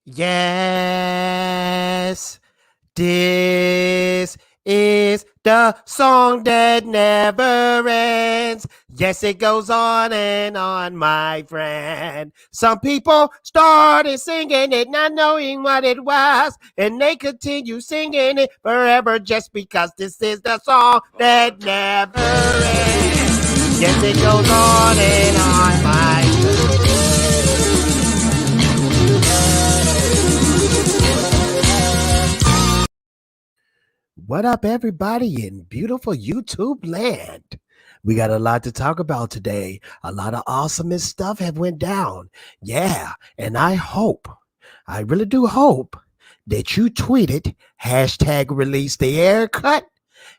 Yes, this is the song that never ends. Yes, it goes on and on, my friend. Some people started singing it, not knowing what it was, and they continue singing it forever just because this is the song that never ends. Yes, it goes on and on, my friend. What up, everybody in beautiful YouTube land? We got a lot to talk about today. A lot of awesome stuff have went down. Yeah, and I really do hope that you tweeted hashtag release the Ayer Cut,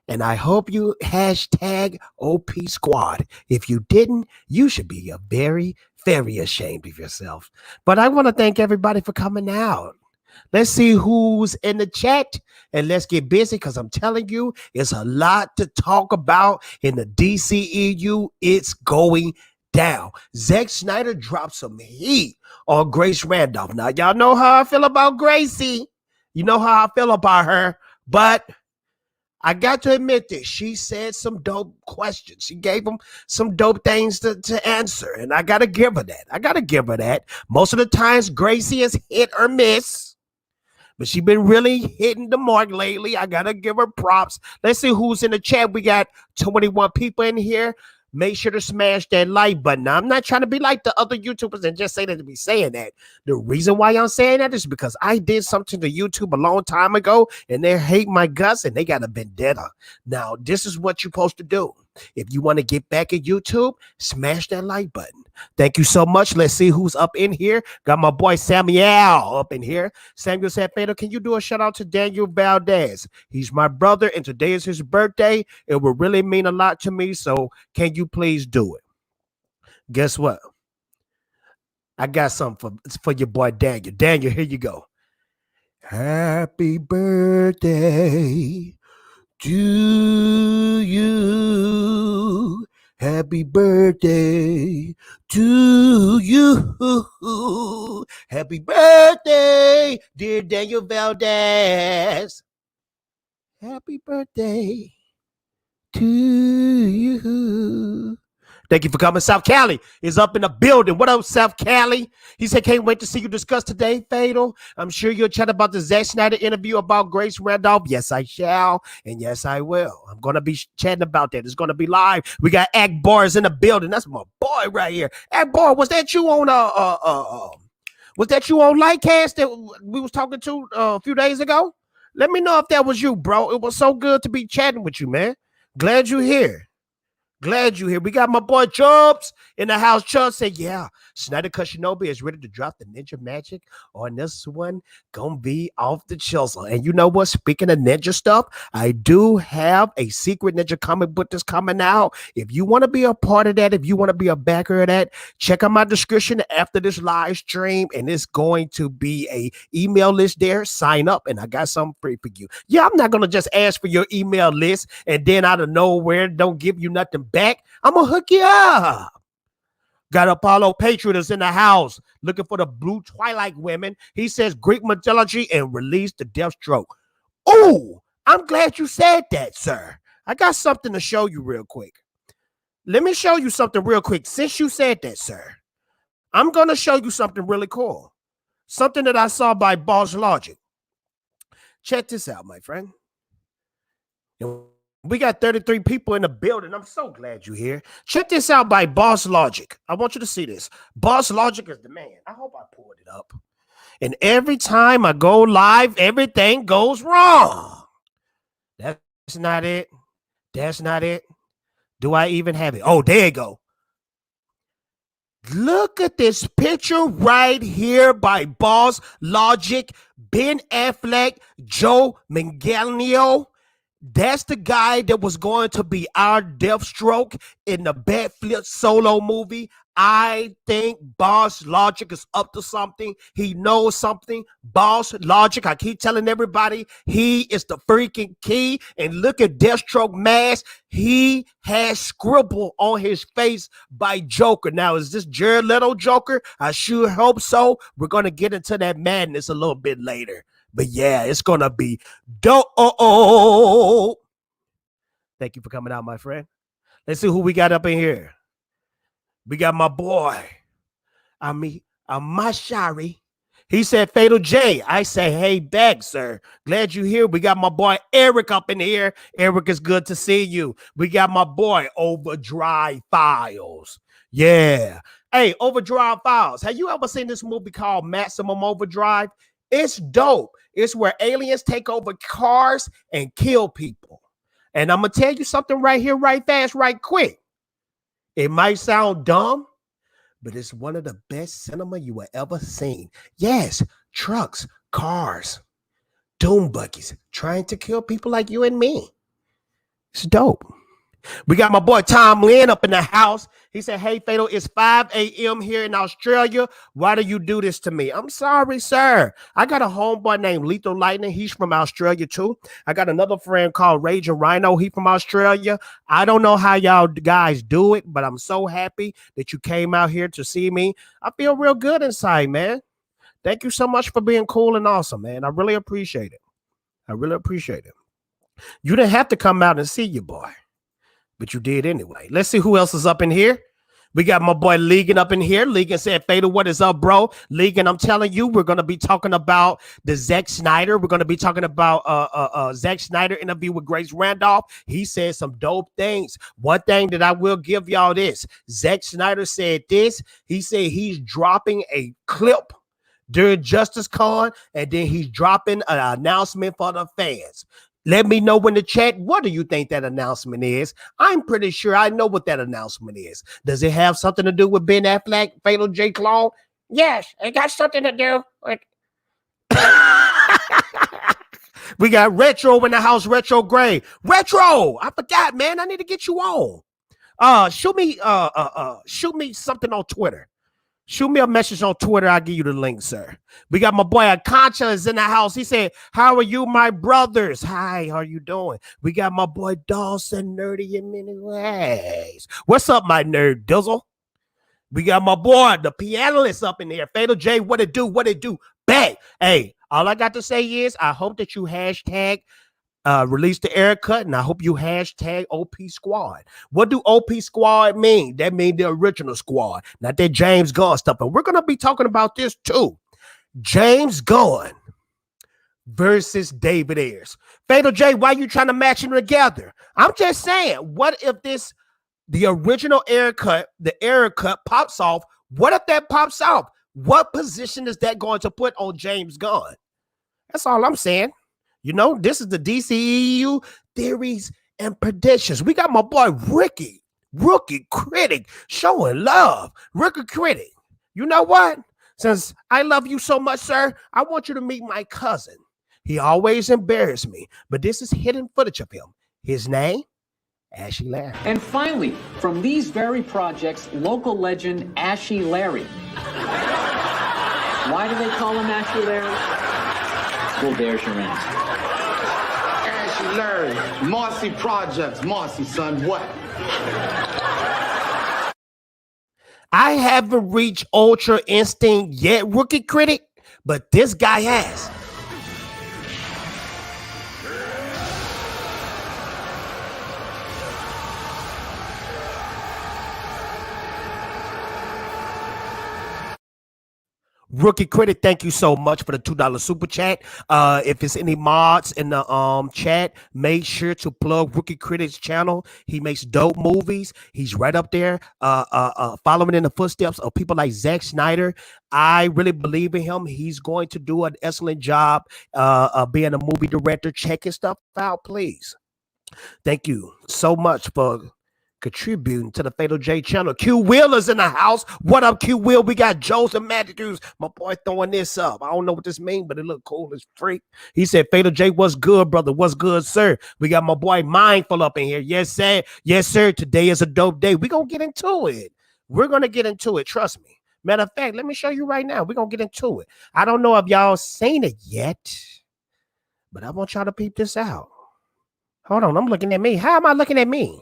and I hope you hashtag OP Squad. If you didn't, you should be very ashamed of yourself. But I want to thank everybody for coming out. Let's see who's in the chat and let's get busy because I'm telling you, it's a lot to talk about in the DCEU. It's going down. Zack Snyder dropped some heat on Grace Randolph. Now, y'all know how I feel about Gracie. You know how I feel about her, but I got to admit this. She said some dope questions. She gave them some dope things to answer, and I got to give her that. Most of the times, Gracie is hit or miss. But she's been really hitting the mark lately. I got to give her props. Let's see who's in the chat. We got 21 people in here. Make sure to smash that like button. Now, I'm not trying to be like the other YouTubers and just say that to be saying that. The reason why I'm saying that is because I did something to YouTube a long time ago, and they hate my guts, and they got a vendetta. Now, this is what you're supposed to do. If you want to get back at YouTube, smash that like button. Thank you so much. Let's see who's up in here. Got my boy Samuel up in here. Samuel said, Fatal, can you do a shout out to Daniel Valdez? He's my brother, and today is his birthday. It will really mean a lot to me, so can you please do it? Guess what? I got something for your boy Daniel. Daniel, here you go. Happy birthday to you. Happy birthday to you. Happy birthday, dear Daniel Valdez. Happy birthday to you. Thank you for coming. South Cali is up in the building. What up, South Cali? He said, can't wait to see you discuss today, Fatal. I'm sure you'll chat about the Zack Snyder interview about Grace Randolph. Yes, I shall. And yes, I will. I'm going to be chatting about that. It's going to be live. We got Akbar's in the building. That's my boy right here. Akbar, was that you on Lightcast that we was talking to a few days ago? Let me know if that was you, bro. It was so good to be chatting with you, man. Glad you're here. Glad you're here. We got my boy Chubbs in the house. Chubbs said, yeah, Snyder Cut Shinobi is ready to drop the Ninja Magic on this one. Gonna be off the chisel. And you know what? Speaking of ninja stuff, I do have a secret ninja comic book that's coming out. If you want to be a part of that, if you want to be a backer of that, check out my description after this live stream. And it's going to be a email list there. Sign up, and I got something free for you. Yeah, I'm not gonna just ask for your email list and then out of nowhere don't give you nothing back. I'm gonna hook you up. Got Apollo Patriots in the house looking for the blue Twilight women. He says Greek mythology and release the Deathstroke. Oh, I'm glad you said that, sir. I got something to show you real quick. Let me show you something real quick. Since you said that, sir, I'm going to show you something really cool. Something that I saw by Boss Logic. Check this out, my friend. We got 33 people in the building. I'm so glad you're here. Check this out by Boss Logic. I want you to see this. Boss Logic is the man. I hope I pulled it up. And every time I go live, everything goes wrong. That's not it. That's not it. Do I even have it? Oh, there you go. Look at this picture right here by Boss Logic, Ben Affleck, Joe Manganiello, That's the guy that was going to be our Deathstroke in the Backflip solo movie. I think Boss Logic is up to something. He knows something. Boss Logic, I keep telling everybody, he is the freaking key. And look at Deathstroke mask. He has scribble on his face by Joker. Now, is this Jared Leto Joker? I sure hope so. We're going to get into that madness a little bit later. But yeah, it's going to be dope. Thank you for coming out, my friend. Let's see who we got up in here. We got my boy, Mashari. He said, Fatal J. I say, hey, back, sir. Glad you here. We got my boy Eric up in here. Eric, is good to see you. We got my boy Overdrive Files. Yeah. Hey, Overdrive Files. Have you ever seen this movie called Maximum Overdrive? It's dope. It's where aliens take over cars and kill people. And I'm going to tell you something right here, right fast, right quick. It might sound dumb, but it's one of the best cinema you will ever seen. Yes, trucks, cars, doom buggies, trying to kill people like you and me. It's dope. We got my boy Tom Lynn up in the house. He said, hey, Fatal, it's 5 a.m. here in Australia. Why do you do this to me? I'm sorry, sir. I got a homeboy named Lethal Lightning. He's from Australia, too. I got another friend called Raging Rhino. He from Australia. I don't know how y'all guys do it, but I'm so happy that you came out here to see me. I feel real good inside, man. Thank you so much for being cool and awesome, man. I really appreciate it. I really appreciate it. You didn't have to come out and see your boy, but you did anyway. Let's see who else is up in here. We got my boy Legan up in here. Legan said, Fatal, what is up, bro? Legan, I'm telling you, we're going to be talking about the Zack Snyder. We're going to be talking about Zack Snyder interview with Grace Randolph. He said some dope things. One thing that I will give y'all this. Zack Snyder said this. He said he's dropping a clip during Justice Con, and then he's dropping an announcement for the fans. Let me know in the chat, what do you think that announcement is? I'm pretty sure I know what that announcement is. Does it have something to do with Ben Affleck, Fatal J. Clone? Yes, it got something to do with... We got Retro in the house, Retro Gray. Retro! I forgot, man. I need to get you on. Shoot me something on Twitter. Shoot me a message on Twitter. I'll give you the link, sir. We got my boy Akancha is in the house. He said, how are you, my brothers? Hi, how are you doing? We got my boy Dawson, nerdy in many ways. What's up, my nerd Dizzle? We got my boy, the pianist up in there. Fatal J, what it do? What it do? Bang. Hey, all I got to say is I hope that you hashtag release the Ayer Cut, and I hope you hashtag OP Squad. What do OP Squad mean? That means the original squad, not that James Gunn stuff. And we're going to be talking about this too. James Gunn versus David Ayers. Fatal J, why you trying to match them together? I'm just saying, what if the original Ayer Cut, the Ayer Cut pops off? What if that pops off? What position is that going to put on James Gunn? That's all I'm saying. You know, this is the DCEU theories and predictions. We got my boy Ricky, Rookie Critic, showing love. Rookie Critic, you know what? Since I love you so much, sir, I want you to meet my cousin. He always embarrassed me, but this is hidden footage of him. His name, Ashy Larry. And finally, from these very projects, local legend Ashy Larry. Why do they call him Ashy Larry? Well, there's your answer. Ashy Larry, Marcy Projects. Marcy, son, what? I haven't reached Ultra Instinct yet, Rookie Critic, but this guy has. Rookie Critic, thank you so much for the $2 super chat. If it's any mods in the chat, make sure to plug Rookie Critic's channel. He makes dope movies. He's right up there, following in the footsteps of people like Zack Snyder. I really believe in him. He's going to do an excellent job being a movie director. Check his stuff out, please. Thank you so much for contributing to the Fatal J channel. Q Wheeler's in the house. What up, Q Wheel? We got Joseph Matthews. My boy throwing this up. I don't know what this means, but it look cool as freak. He said, Fatal J, what's good, brother? What's good, sir? We got my boy Mindful up in here. Yes, sir. Yes, sir. Today is a dope day. We're going to get into it. We're going to get into it. Trust me. Matter of fact, let me show you right now. We're going to get into it. I don't know if y'all seen it yet, but I want y'all to peep this out. Hold on. I'm looking at me. How am I looking at me?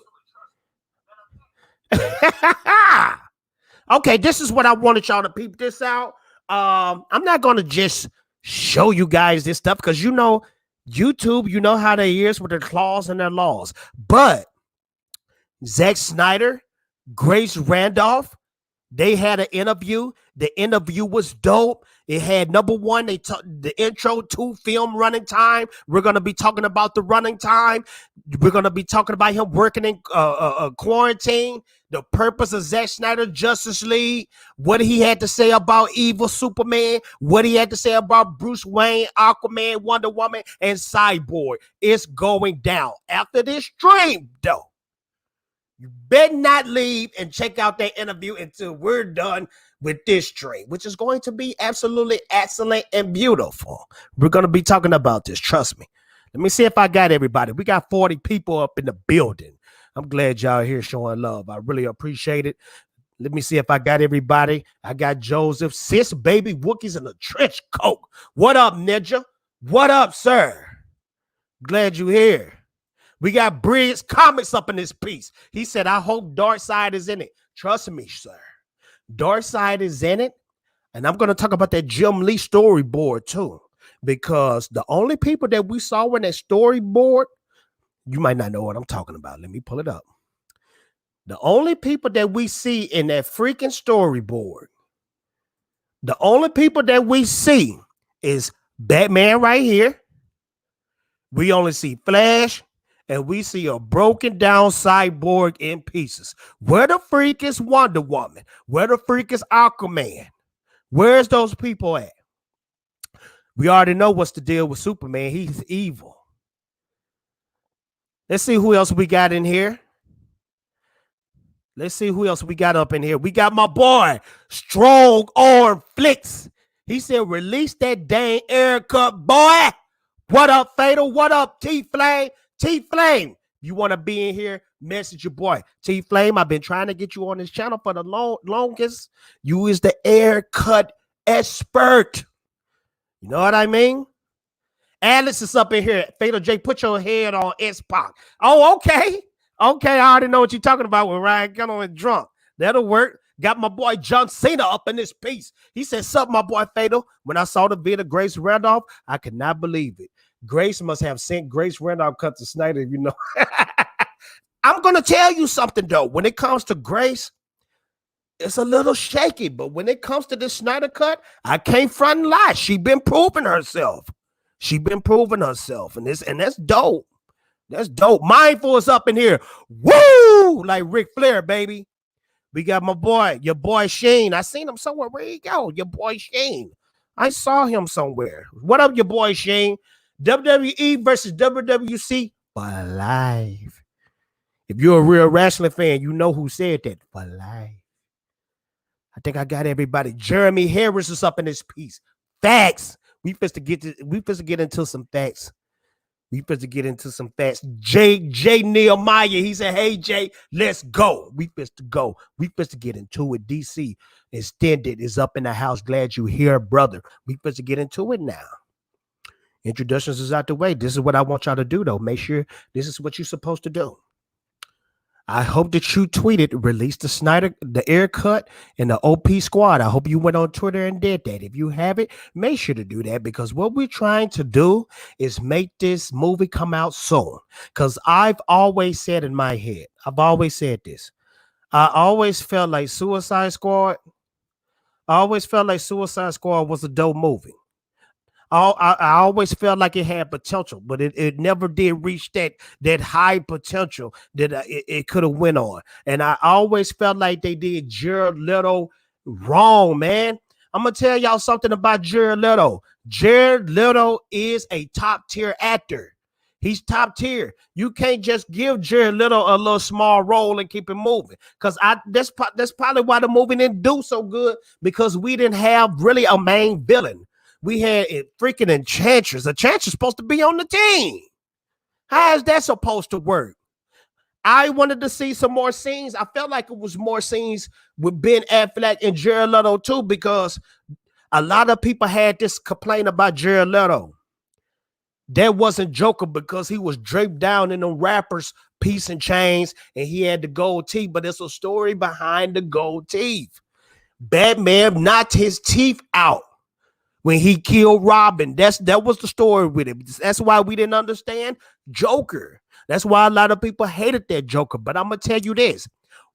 Okay, this is what I wanted y'all to peep this out. I'm not going to just show you guys this stuff because you know YouTube, you know how they is with their claws and their laws. But Zack Snyder, Grace Randolph, they had an interview. The interview was dope. It had number one, the intro to film running time. We're going to be talking about the running time. We're going to be talking about him working in quarantine, the purpose of Zack Snyder Justice League, what he had to say about evil Superman, what he had to say about Bruce Wayne, Aquaman, Wonder Woman, and Cyborg. It's going down. After this stream, though, you better not leave and check out that interview until we're done with this stream, which is going to be absolutely excellent and beautiful. We're going to be talking about this. Trust me. Let me see if I got everybody. We got 40 people up in the building. I'm glad y'all here showing love. I really appreciate it. Let me see if I got everybody. I got Joseph, Sis Baby, Wookiees in the trench coat. What up, Ninja? What up, sir? Glad you here. We got Briggs Comics up in this piece. He said, I hope Darkseid is in it. Trust me, sir. Darkseid is in it. And I'm going to talk about that Jim Lee storyboard too. Because the only people that we saw in that storyboard, you might not know what I'm talking about. Let me pull it up. The only people that we see in that freaking storyboard, the only people that we see is Batman right here. We only see Flash. And we see a broken down Cyborg in pieces. Where the freak is Wonder Woman? Where the freak is Aquaman? Where's those people at? We already know what's the deal with Superman. He's evil. Let's see who else we got in here. Let's see who else we got up in here. We got my boy, Strong Arm Flicks. He said, release that dang Ayer Cut, boy. What up, Fatal? What up, T-Flame? T-Flame, you want to be in here, message your boy. T-Flame, I've been trying to get you on this channel for the longest. You is the Ayer Cut expert. You know what I mean? Alice is up in here. Fatal J, put your head on X-Pac. Oh, okay. Okay, I already know what you're talking about when Ryan got on and drunk. That'll work. Got my boy John Cena up in this piece. He said, sup, my boy Fatal. When I saw the video of Grace Randolph, I could not believe it. Grace must have sent Grace Randolph cut to Snyder, you know. I'm going to tell you something, though. When it comes to Grace, it's a little shaky. But when it comes to this Snyder cut, I can't front and lie. She been proving herself. She been proving herself. And that's dope. That's dope. Mindful is up in here. Woo! Like Ric Flair, baby. We got my boy, your boy Shane. I seen him somewhere. Where he go? Your boy Shane. I saw him somewhere. What up, your boy Shane? WWE versus WWC for life. If you're a real wrestling fan, you know who said that. For life. I think I got everybody. Jeremy Harris is up in this piece. Facts. We supposed to get into some facts. We supposed to get into some facts. J Nehemiah, he said, hey, Jay, let's go. We supposed to go. We supposed to get into it. DC Extended is up in the house. Glad you here, brother. We supposed to get into it now. Introductions is out the way. This is what I want y'all to do, though. Make sure this is what you're supposed to do. I hope that you tweeted, release the Ayer Cut and the OP squad. I hope you went on Twitter and did that. If you haven't, make sure to do that because what we're trying to do is make this movie come out soon. Because I've always said in my head, I've always said this. I always felt like Suicide Squad was a dope movie. I always felt like it had potential, but it never did reach that high potential that it could have went on. And I always felt like they did Jared Leto wrong, man. I'm going to tell y'all something about Jared Leto. Jared Leto is a top tier actor. He's top tier. You can't just give Jared Leto a little small role and keep it moving. Because that's probably why the movie didn't do so good, because we didn't have really a main villain. We had a freaking Enchantress. Enchantress supposed to be on the team. How is that supposed to work? I wanted to see some more scenes. I felt like it was more scenes with Ben Affleck and Jared Leto too, because a lot of people had this complaint about Jared Leto. That wasn't Joker because he was draped down in the rapper's piece and chains and he had the gold teeth, but there's a story behind the gold teeth. Batman knocked his teeth out when he killed Robin. That was the story with it. That's why we didn't understand Joker. That's why a lot of people hated that Joker. But I'm going to tell you this.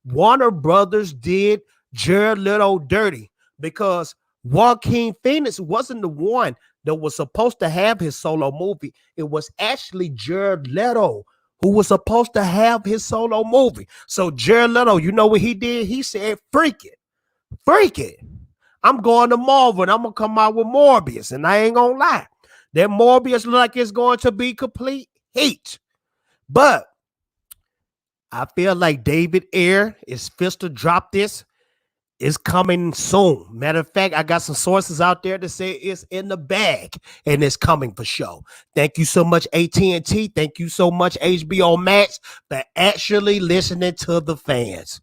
Warner Brothers did Jared Leto dirty because Joaquin Phoenix wasn't the one that was supposed to have his solo movie. It was actually Jared Leto who was supposed to have his solo movie. So Jared Leto, you know what he did? He said, freak it. Freak it. I'm going to Marvel and I'm going to come out with Morbius. And I ain't going to lie. That Morbius look like it's going to be complete heat. But I feel like David Ayer is fist to drop this. It's coming soon. Matter of fact, I got some sources out there to say it's in the bag and it's coming for sure. Thank you so much, AT&T. Thank you so much, HBO Max, for actually listening to the fans.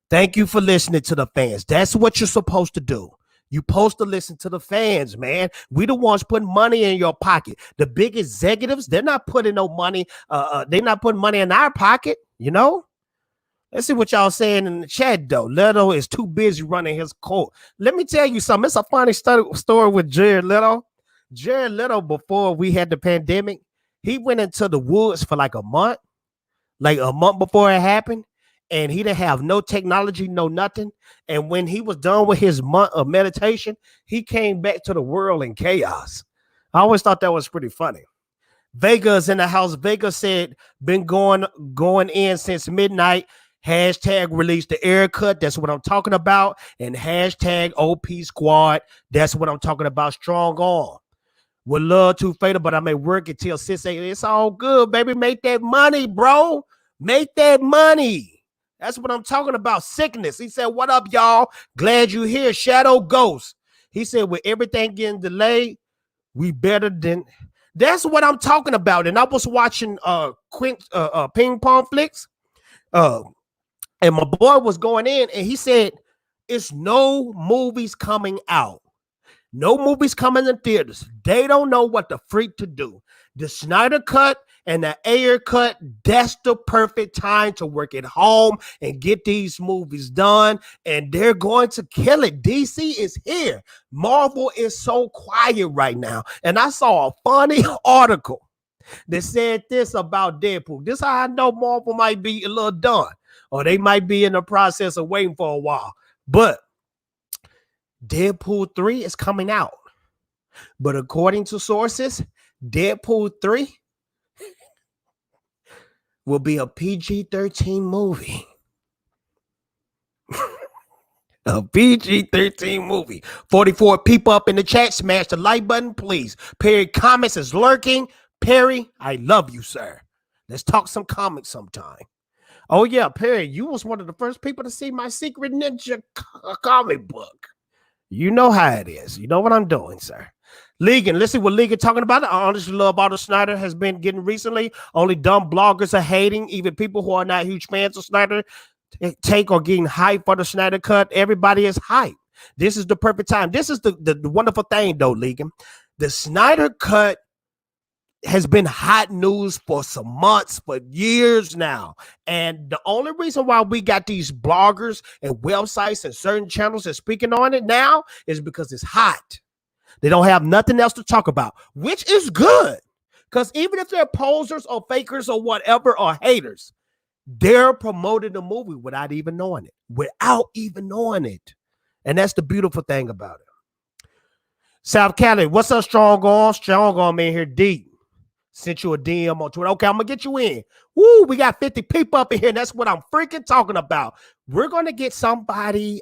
Thank you for listening to the fans. That's what you're supposed to do. You're supposed to listen to the fans, man. We the ones putting money in your pocket. The big executives, they're not putting no money. They're not putting money in our pocket, you know? Let's see what y'all saying in the chat, though. Leto is too busy running his court. Let me tell you something. It's a funny story with Jared Leto. Jared Leto, before we had the pandemic, he went into the woods for like a month before it happened. And he didn't have no technology, no nothing. And when he was done with his month of meditation, he came back to the world in chaos. I always thought that was pretty funny. Vega's in the house. Vega said, been going in since midnight. Hashtag release the Ayer Cut. That's what I'm talking about. And hashtag OP Squad. That's what I'm talking about. Strong arm. Would love to fatal, but I may work until 6 a.m. It's all good, baby. Make that money, bro. Make that money. That's what I'm talking about. Sickness. He said, what up, y'all? Glad you here. Shadow Ghost. He said, with everything getting delayed, we better than. That's what I'm talking about. And I was watching ping pong flicks. And my boy was going in and he said, it's no movies coming out. No movies coming in theaters. They don't know what the freak to do. The Snyder Cut and the Ayer Cut, that's the perfect time to work at home and get these movies done. And they're going to kill it. DC is here. Marvel is so quiet right now. And I saw a funny article that said this about Deadpool. This is how I know Marvel might be a little done. Or they might be in the process of waiting for a while. But Deadpool 3 is coming out. But according to sources, Deadpool 3 will be a PG-13 movie. A PG-13 movie. 44 people up in the chat. Smash the like button, please. Perry Comments is lurking. Perry, I love you, sir. Let's talk some comics sometime. Oh, yeah, Perry, you was one of the first people to see my Secret Ninja comic book. You know how it is. You know what I'm doing, sir. Legan, let's see what Legan talking about. I honestly love all the Snyder has been getting recently. Only dumb bloggers are hating. Even people who are not huge fans of Snyder take or getting hype for the Snyder Cut. Everybody is hype. This is the perfect time. This is the wonderful thing, though, Legan. The Snyder Cut has been hot news for some months, for years now. And the only reason why we got these bloggers and websites and certain channels that speaking on it now is because it's hot. They don't have nothing else to talk about, which is good. Because even if they're posers or fakers or whatever or haters, they're promoting the movie without even knowing it. And that's the beautiful thing about it. South Cali, what's up, Strong Arm? Strong Arm in here deep. Sent you a DM on Twitter. Okay, I'm going to get you in. Woo, we got 50 people up in here. That's what I'm freaking talking about. We're going to get somebody,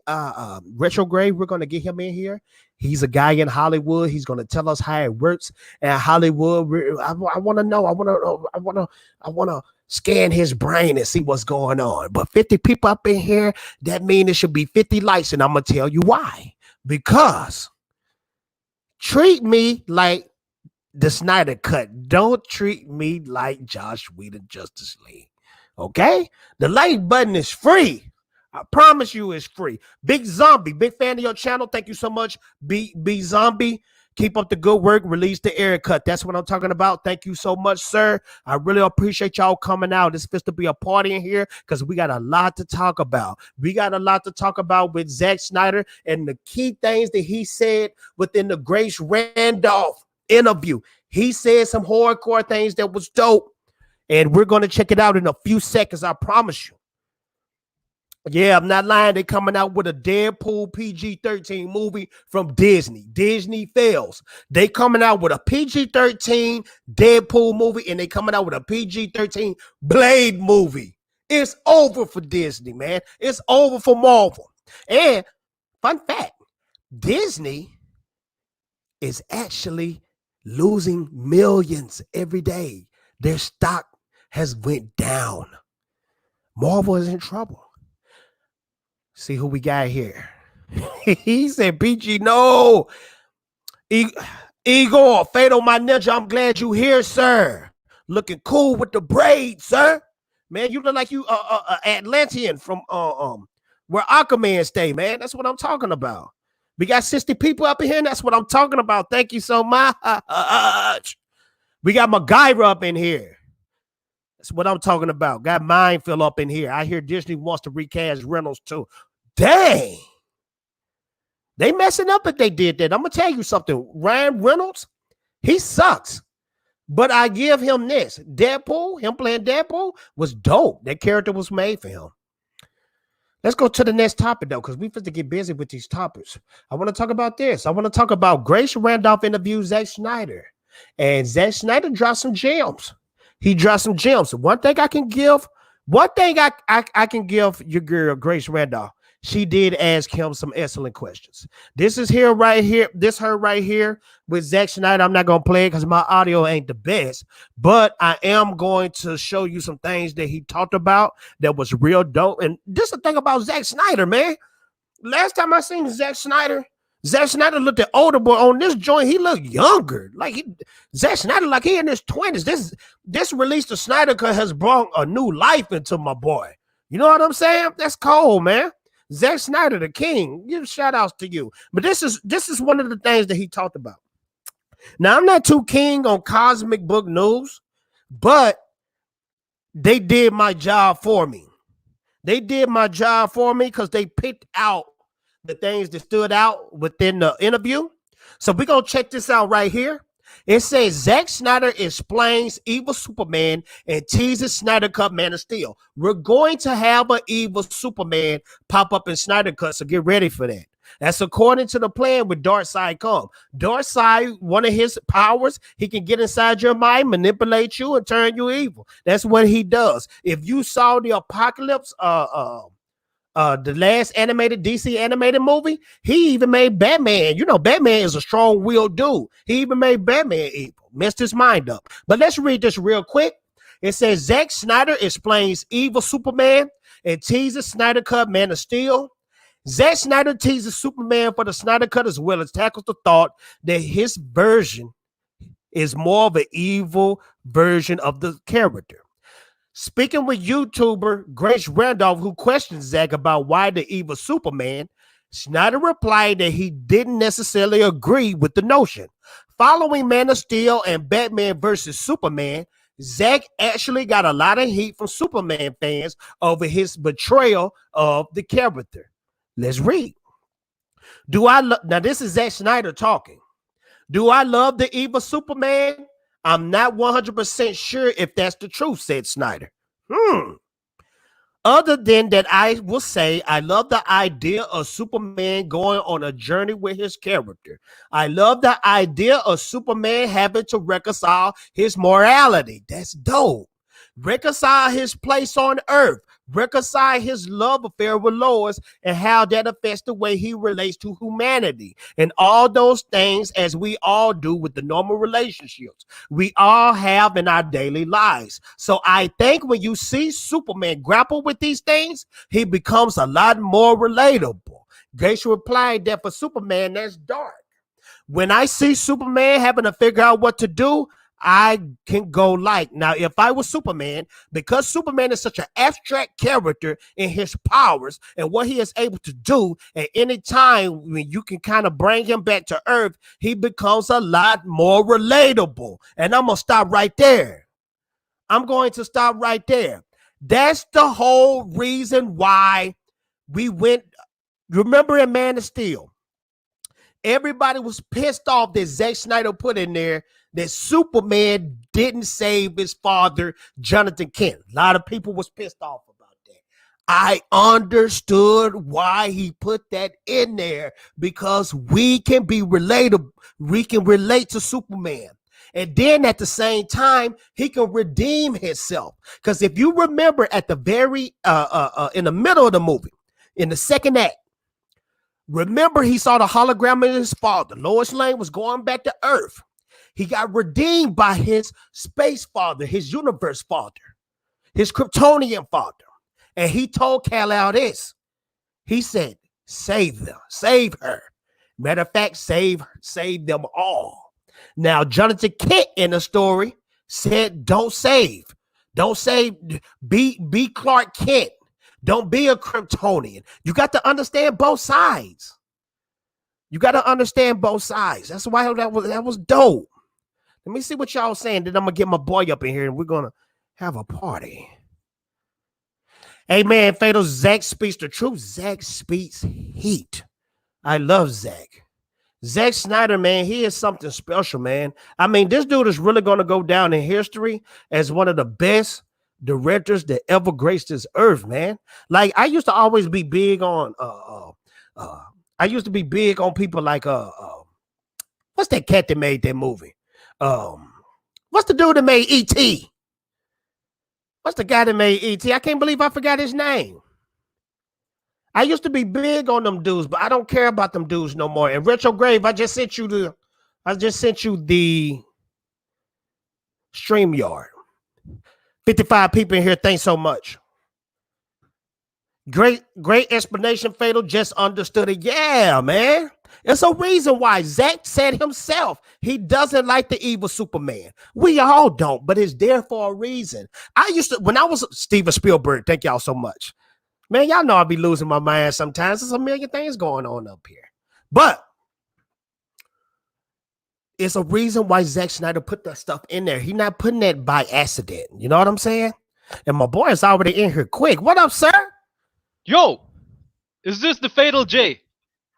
Retrograde. We're going to get him in here. He's a guy in Hollywood. He's going to tell us how it works. And Hollywood, I want to know. I want to scan his brain and see what's going on. But 50 people up in here, that means it should be 50 likes. And I'm going to tell you why. Because treat me like the Snyder Cut. Don't treat me like Josh Whedon Justice League. Okay? The like button is free. I promise you it's free. Big Zombie, big fan of your channel. Thank you so much, B Zombie. Keep up the good work. Release the Ayer Cut. That's what I'm talking about. Thank you so much, sir. I really appreciate y'all coming out. It's supposed to be a party in here because we got a lot to talk about. We got a lot to talk about with Zack Snyder and the key things that he said within the Grace Randolph interview. He said some hardcore things that was dope. And we're going to check it out in a few seconds. I promise you. Yeah, I'm not lying. They're coming out with a Deadpool PG-13 movie from Disney. Disney fails. They coming out with a PG-13 Deadpool movie, and they coming out with a PG-13 Blade movie. It's over for Disney, man. It's over for Marvel. And fun fact, Disney is actually losing millions every day. Their stock has went down. Marvel is in trouble. See who we got here. He said, PG, no. Igor, Fatal, my ninja, I'm glad you here, sir. Looking cool with the braids, sir. Man, you look like you Atlantean from where Aquaman stay, man. That's what I'm talking about. We got 60 people up in here, and that's what I'm talking about. Thank you so much. We got MacGyver up in here. That's what I'm talking about. Got Mindfield up in here. I hear Disney wants to recast Reynolds too. Dang. They messing up if they did that. I'm going to tell you something. Ryan Reynolds, he sucks. But I give him this. Deadpool, him playing Deadpool was dope. That character was made for him. Let's go to the next topic, though, because we have to get busy with these topics. I want to talk about this. I want to talk about Grace Randolph interviews Zack Snyder. And Zack Snyder dropped some gems. He dropped some gems. One thing I can give your girl, Grace Randolph. She did ask him some excellent questions. This is her right here with Zack Snyder. I'm not going to play it because my audio ain't the best, but I am going to show you some things that he talked about that was real dope. And this is the thing about Zack Snyder, man. Last time I seen Zack Snyder looked at older, but on this joint, he looked younger. Zack Snyder, like he in his 20s. This release of Snyder Cut has brought a new life into my boy. You know what I'm saying? That's cold, man. Zack Snyder, the king. Give shout outs to you. But this is one of the things that he talked about. Now, I'm not too keen on cosmic book news, but they did my job for me. They did my job for me because they picked out the things that stood out within the interview. So we're going to check this out right here. It says Zack Snyder explains evil Superman and teases Snyder Cut Man of Steel. We're going to have an evil Superman pop up in Snyder Cut, so get ready for that. That's according to the plan with thsi come. Thsi, one of his powers, he can get inside your mind, manipulate you, and turn you evil. That's what he does. If you saw the Apocalypse, the last animated DC animated movie, he even made Batman. You know, Batman is a strong-willed dude. He even made Batman evil, messed his mind up. But let's read this real quick. It says Zack Snyder explains evil Superman and teases Snyder Cut Man of Steel. Zack Snyder teases Superman for the Snyder Cut as well as tackles the thought that his version is more of an evil version of the character. Speaking with YouTuber Grace Randolph, who questioned Zack about why the evil Superman, Snyder replied that he didn't necessarily agree with the notion. Following Man of Steel and Batman versus Superman, Zack actually got a lot of heat from Superman fans over his betrayal of the character. Let's read. Now this is Zack Snyder talking. Do I love the evil Superman? I'm not 100% sure if that's the truth, said Snyder. Other than that, I will say I love the idea of Superman going on a journey with his character. I love the idea of Superman having to reconcile his morality. That's dope. Reconcile his place on Earth reconcile his love affair with Lois and how that affects the way he relates to humanity and all those things, as we all do with the normal relationships we all have in our daily lives. So I think when you see Superman grapple with these things, he becomes a lot more relatable. Grace replied that for Superman, that's dark. When I see Superman having to figure out what to do, I can go like, now, if I was Superman, because Superman is such an abstract character in his powers and what he is able to do at any time, when you can kind of bring him back to Earth, he becomes a lot more relatable. And I'm going to stop right there. I'm going to stop right there. That's the whole reason why we went. Remember in Man of Steel, everybody was pissed off that Zack Snyder put in there that Superman didn't save his father, Jonathan Kent. A lot of people was pissed off about that. I understood why he put that in there, because we can be relatable. We can relate to Superman. And then at the same time, he can redeem himself. Because if you remember at the very, in the middle of the movie, in the second act, remember he saw the hologram of his father. Lois Lane was going back to Earth. He got redeemed by his space father, his universe father, his Kryptonian father. And he told Kal-El this. He said, save them, save her. Matter of fact, save them all. Now, Jonathan Kent in the story said, don't save. Don't save. Be Clark Kent. Don't be a Kryptonian. You got to understand both sides. You got to understand both sides. That's why that was dope. Let me see what y'all saying. Then I'm going to get my boy up in here and we're going to have a party. Hey, man, Fatal, Zack speaks the truth. Zack speaks heat. I love Zack. Zack Snyder, man, he is something special, man. I mean, this dude is really going to go down in history as one of the best directors that ever graced this earth, man. Like, I used to always be big on people like what's that cat that made that movie? What's the dude that made E.T.? What's the guy that made E.T.? I can't believe I forgot his name. I used to be big on them dudes, but I don't care about them dudes no more. And Retrograve, I just sent you the StreamYard. 55 people in here. Thanks so much. Great explanation, Fatal. Just understood it. Yeah, man. It's a reason why Zack said himself he doesn't like the evil Superman. We all don't, but it's there for a reason. When I was Steven Spielberg, thank y'all so much. Man, y'all know I be losing my mind sometimes. There's a million things going on up here. But it's a reason why Zack Snyder put that stuff in there. He's not putting that by accident. You know what I'm saying? And my boy is already in here quick. What up, sir? Yo, is this the Fatal J?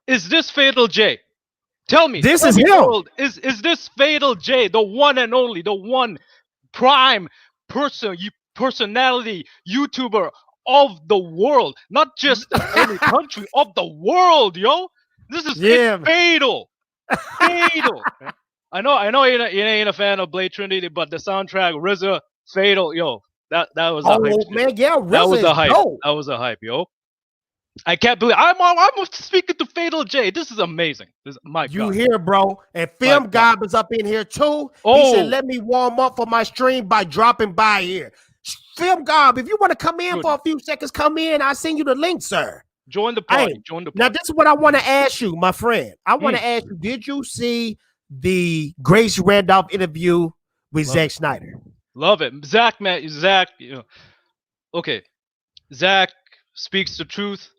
Is this Fatal J? Tell me. This is him. World, is this Fatal J, the one and only, the one prime personality, YouTuber of the world, not just any country, of the world, yo. This is Fatal. Fatal. I know you ain't a fan of Blade Trinity, but the soundtrack, RZA, Fatal, yo, that was a hype. Man, yeah, RZA that was a hype. Dope. That was a hype, yo. I can't believe I'm speaking to Fatal J. This is amazing. God. You hear, bro? And Film Gob is up in here too. He said, "Let me warm up for my stream by dropping by here." Film Gob, if you want to come in for a few seconds, come in. I'll send you the link, sir. Join the party. Now, this is what I want to ask you, my friend. I want to ask you, did you see the Grace Randolph interview with Zack Snyder? Love it. Zack, man. Zack, okay. Zack speaks the truth.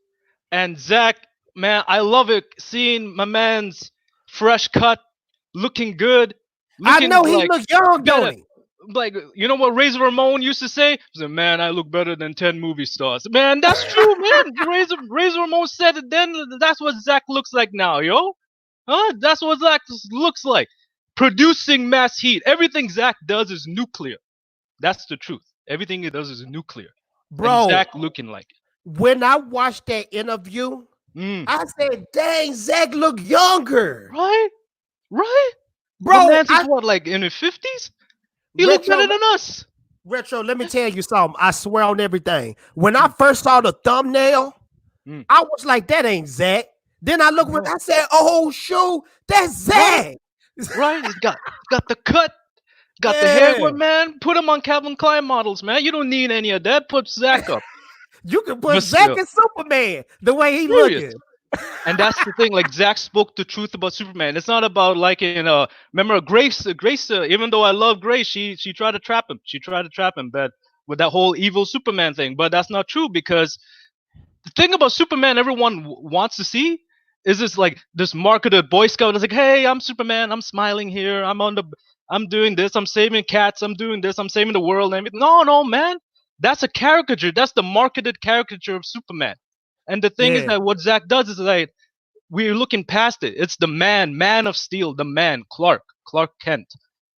And Zack, man, I love it seeing my man's fresh cut, looking good. I know he looks young, don't he? Like, you know what Razor Ramon used to say? He said, man, I look better than 10 movie stars. Man, that's true, man. Razor Ramon said it then. That's what Zack looks like now, yo. Huh? That's what Zack looks like. Producing mass heat. Everything Zack does is nuclear. That's the truth. Everything he does is nuclear. Bro. And Zack looking like it. When I watched that interview, I said, dang, Zack look younger. Right? Bro, the man's what, like in his 50s? He looks better than us. Retro, let me tell you something. I swear on everything. When I first saw the thumbnail, I was like, that ain't Zack. Then I looked, I said, oh, shoot, that's Zack. Right? He's got the cut, got the hair going, man. Put him on Calvin Klein models, man. You don't need any of that. Put Zack up. You can put Zack as Superman the way he looking. And that's the thing. Like, Zack spoke the truth about Superman. It's not about like, remember Grace. Even though I love Grace, she tried to trap him. She tried to trap him, but with that whole evil Superman thing. But that's not true, because the thing about Superman everyone wants to see is this marketed Boy Scout. It's like, hey, I'm Superman. I'm smiling here. I'm doing this. I'm saving cats. I'm doing this. I'm saving the world. And no, man. That's a caricature. That's the marketed caricature of Superman. And the thing is that what Zack does is like, we're looking past it. It's the Man of Steel, the man, Clark Kent,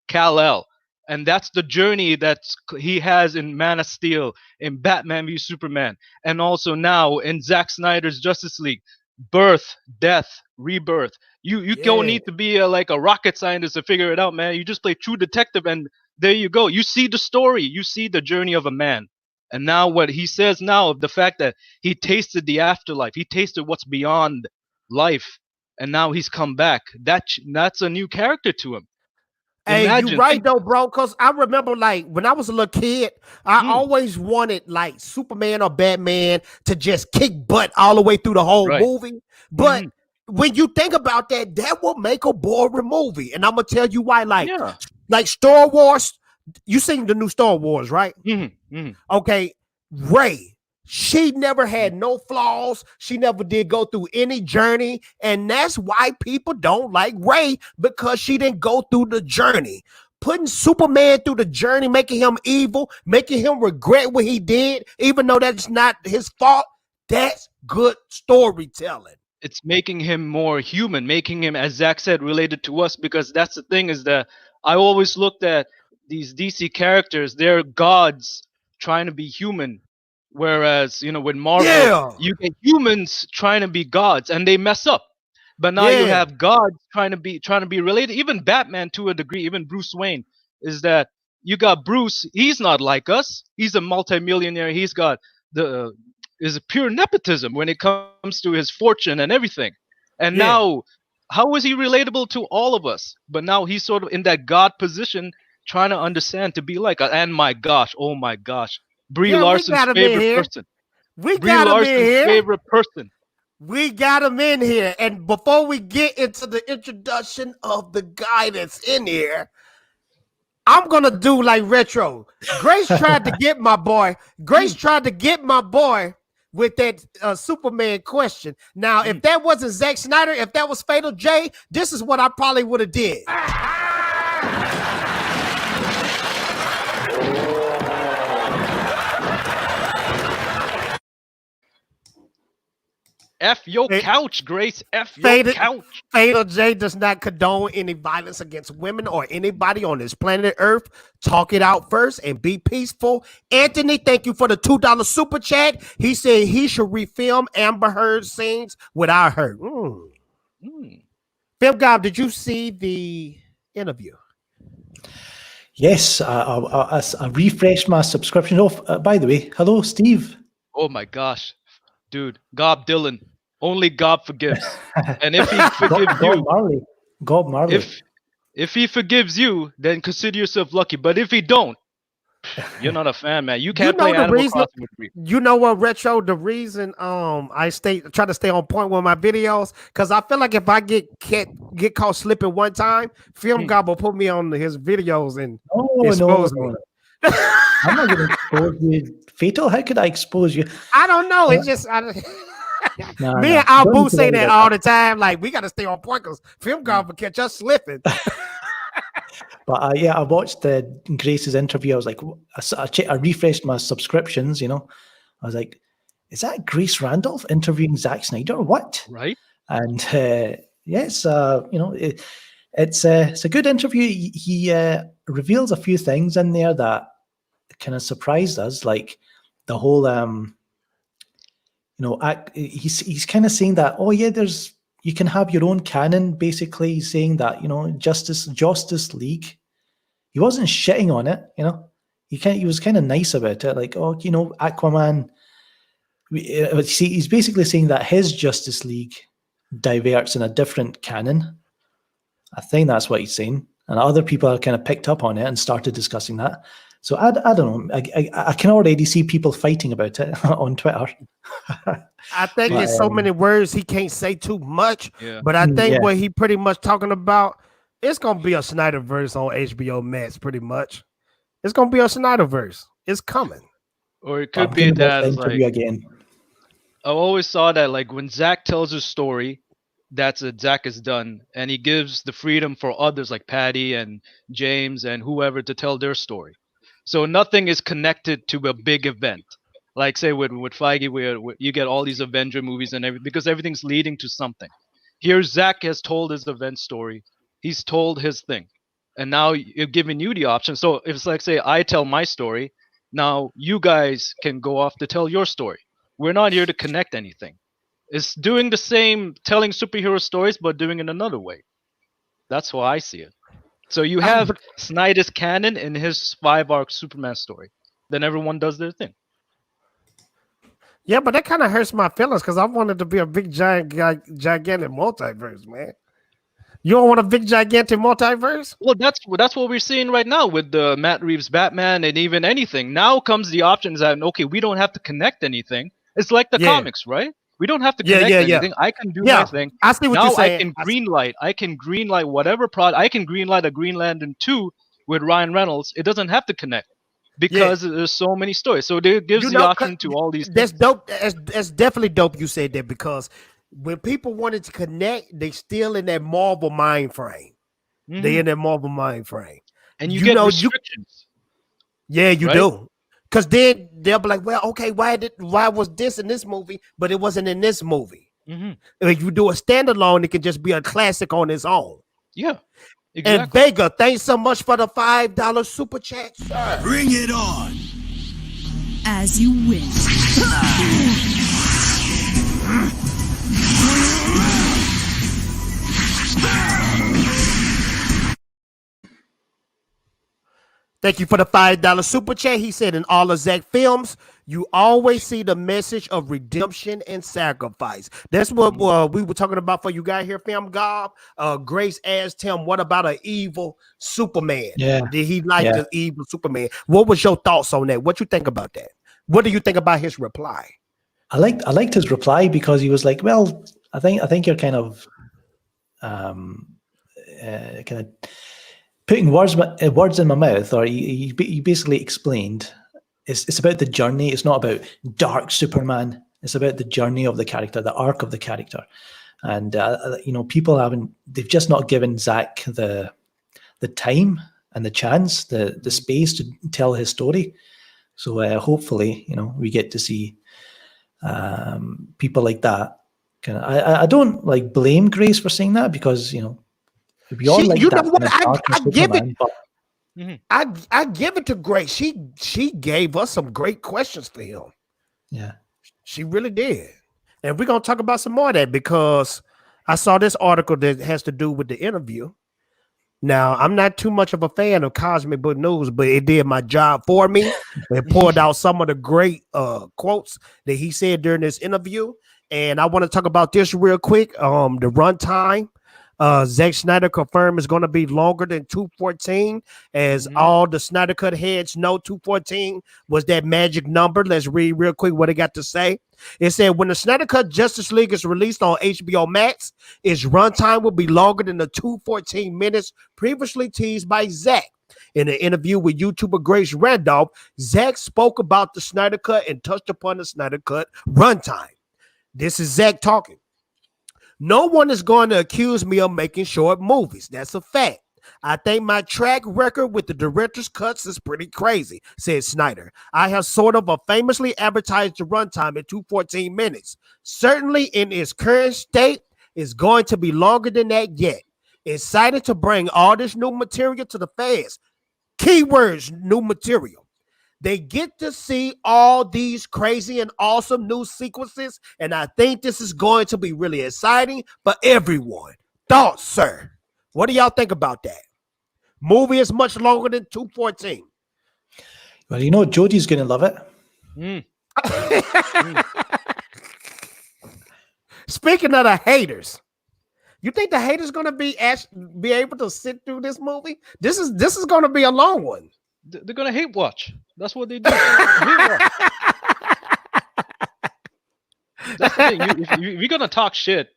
Kal-El. And that's the journey that he has in Man of Steel, in Batman v Superman, and also now in Zack Snyder's Justice League. Birth, death, rebirth. You don't need to be like a rocket scientist to figure it out, man. You just play True Detective, and there you go. You see the story. You see the journey of a man. And now what he says now, the fact that he tasted the afterlife, he tasted what's beyond life, and now he's come back. That's a new character to him. Hey, you right though, bro. Because I remember, like, when I was a little kid, I always wanted like Superman or Batman to just kick butt all the way through the whole movie. But when you think about that, that will make a boring movie. And I'm gonna tell you why. Like Star Wars, you seen the new Star Wars, right? Okay, Rey. She never had no flaws. She never did go through any journey. And that's why people don't like Rey, because she didn't go through the journey. Putting Superman through the journey, making him evil, making him regret what he did, even though that's not his fault, that's good storytelling. It's making him more human, making him, as Zack said, related to us, because that's the thing is that I always looked at these DC characters, they're gods trying to be human. Whereas, with Marvel, you get humans trying to be gods, and they mess up. But now you have gods trying to be related. Even Batman, to a degree, even Bruce Wayne, is that you got Bruce. He's not like us. He's a multimillionaire. He's got is pure nepotism when it comes to his fortune and everything. And now, how is he relatable to all of us? But now he's sort of in that god position, trying to understand, to be like, and my gosh, oh my gosh. Brie Larson's favorite person. We got him in here. Favorite person. We got him in here. And before we get into the introduction of the guy that's in here, I'm going to do like Retro. Grace tried to get my boy. With that Superman question. Now, if that wasn't Zack Snyder, if that was Fatal J, this is what I probably would have did. F your couch, Grace. F your couch. Fatal J does not condone any violence against women or anybody on this planet Earth. Talk it out first and be peaceful. Anthony, thank you for the $2 super chat. He said he should refilm Amber Heard scenes without her. Film Gob, did you see the interview? Yes, I refreshed my subscription. By the way, hello, Steve. Oh my gosh. Dude, Gob Dylan. Only God forgives. And if he forgives Gob Marley. If he forgives you, then consider yourself lucky. But if he don't, you're not a fan, man. You can't play Animal Crossing with me. You know what, Retro? The reason I try to stay on point with my videos, because I feel like if I get caught slipping one time, Film Gob will put me on his videos and expose me. I'm not going to expose you. Fatal, how could I expose you? I don't know. It's just me and Abu say that all the time. Like, we got to stay on point because Film Gob will catch us slipping. But I watched Grace's interview. I was like, I refreshed my subscriptions. I was like, is that Grace Randolph interviewing Zack Snyder? What? Right. And it's a good interview. He reveals a few things in there that kind of surprised us, like the whole he's kind of saying that, you can have your own canon. Basically, he's saying that Justice League, he wasn't shitting on it. he was kind of nice about it. Like, oh, Aquaman. He's basically saying that his Justice League diverts in a different canon. I think that's what he's saying. And other people have kind of picked up on it and started discussing that. So I don't know. I can already see people fighting about it on Twitter. I think there's so many words he can't say too much. Yeah. But I think Yeah. what he pretty much talking about, it's gonna be a Snyderverse on HBO Max. Pretty much, it's gonna be a Snyderverse. It's coming. Or it I'm could be gonna watch that the it's interview like again. I always saw that like when Zack tells his story, that's it. Zack is done, and he gives the freedom for others like Patty and James and whoever to tell their story. So nothing is connected to a big event. Like say with Feige, where you get all these Avenger movies and everything because everything's leading to something. Here, Zack has told his event story. He's told his thing, and now you're giving you the option. So if it's like say I tell my story, now you guys can go off to tell your story. We're not here to connect anything. It's doing the same, telling superhero stories, but doing it another way. That's how I see it. So you have Snyder's canon in his 5-arc Superman story. Then everyone does their thing. Yeah, but that kind of hurts my feelings because I wanted to be a big gigantic multiverse, man. You don't want a big gigantic multiverse? Well, that's what we're seeing right now with the Matt Reeves Batman and even anything. Now comes the options that okay, we don't have to connect anything. It's like the comics, right? We don't have to connect anything. I can do my thing. I see what now you're saying. I can greenlight whatever product. I can greenlight a Green Lantern 2 with Ryan Reynolds. It doesn't have to connect because there's so many stories. So it gives the option to all these. That's dope. That's definitely dope. You said that because when people wanted to connect, they still in that Marvel mind frame. Mhm. They in that Marvel mind frame, and you get restrictions. You do. Because then they'll be like, well, okay, why was this in this movie, but it wasn't in this movie? Mm-hmm. If you do a standalone, it can just be a classic on its own. Yeah, exactly. And Vega, thanks so much for the $5 super chat, sir. Bring it on. As you wish. Thank you for the $5 super chat. He said, in all of Zack films, you always see the message of redemption and sacrifice. That's what we were talking about for you guys here, fam. Gob. Grace asked him, what about an evil Superman? Yeah. Did he like the evil Superman? What was your thoughts on that? What you think about that? What do you think about his reply? I liked his reply because he was like, well, I think you're kind of putting words in my mouth, or he basically explained it's about the journey. It's not about dark Superman. It's about the journey of the character, the arc of the character. And people they've just not given Zack the time and the chance, the space to tell his story. So hopefully, we get to see people like that. I don't like blame Grace for saying that because we all like that. I give it. But I give it to Grace. She gave us some great questions for him. Yeah, she really did. And we're gonna talk about some more of that because I saw this article that has to do with the interview. Now, I'm not too much of a fan of Cosmic Book News, but it did my job for me. It pulled out some of the great quotes that he said during this interview. And I want to talk about this real quick. The runtime. Zack Snyder confirmed is going to be longer than 214, as all the Snyder Cut heads know 214 was that magic number. Let's read real quick what it got to say. It said, when the Snyder Cut Justice League is released on HBO Max, its runtime will be longer than the 214 minutes previously teased by Zack. In an interview with YouTuber Grace Randolph, Zack spoke about the Snyder Cut and touched upon the Snyder Cut runtime. This is Zack talking. No one is going to accuse me of making short movies. That's a fact. I think my track record with the director's cuts is pretty crazy, said Snyder. I have sort of famously advertised the runtime at 214 minutes. Certainly in its current state, it's going to be longer than that yet. Excited to bring all this new material to the fans. Keywords, new material. They get to see all these crazy and awesome new sequences, and I think this is going to be really exciting for everyone. Thoughts, sir? What do y'all think about that? Movie is much longer than 214. Well, you know, Jodie's going to love it. Mm. Speaking of the haters, you think the haters gonna be able to sit through this movie? This is gonna be a long one. They're gonna hate watch. That's what they do. Hate watch. That's the thing. If you're gonna talk shit,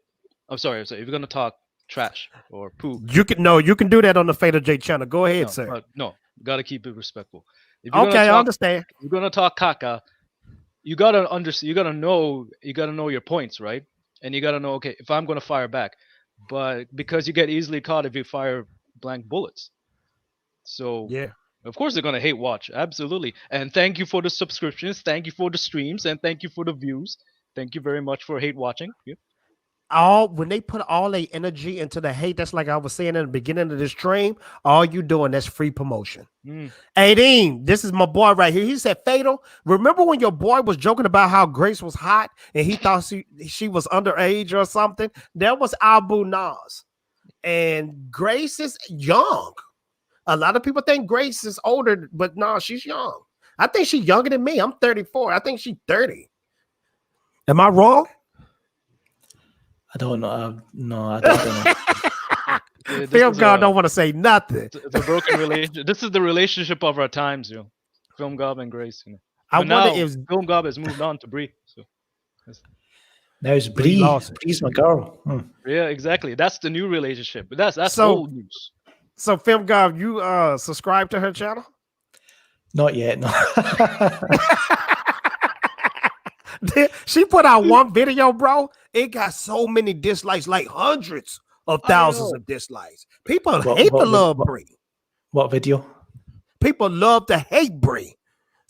I'm sorry. If you're gonna talk trash or poo, You can do that on the Fatal J channel. Go ahead, sir. No, gotta keep it respectful. If you're Okay, I understand. You're gonna talk caca. You gotta understand. You gotta know your points, right? And you gotta know, okay, if I'm gonna fire back, but because you get easily caught if you fire blank bullets. So Yeah. of course they're gonna hate watch, absolutely. And thank you for the subscriptions, thank you for the streams, and thank you for the views. Thank you very much for hate watching. Yeah. When they put all their energy into the hate, that's like I was saying in the beginning of this stream, all you doing, that's free promotion. Hey, Dean, this is my boy right here. He said, Fatal, remember when your boy was joking about how Grace was hot and he thought she was underage or something? That was Abu Nas. And Grace is young. A lot of people think Grace is older, but no, she's young. I think she's younger than me. I'm 34. I think she's 30. Am I wrong? I don't know. No, I don't know. Film God don't want to say nothing. It's a broken relationship. This is the relationship of our times, yo. Film Gob and Grace. You know. I But wonder now, if Film Gob has moved on to Bree. So Now it's Bree. Lawson. Bree's my girl. yeah, exactly. That's the new relationship. But that's So- old news. so. Film God, you subscribe to her channel? Not yet. No. She put out one video, bro. It got so many dislikes, like hundreds of thousands know. of dislikes. People What- hate to what- love what- Brie. What video? People love to hate Brie.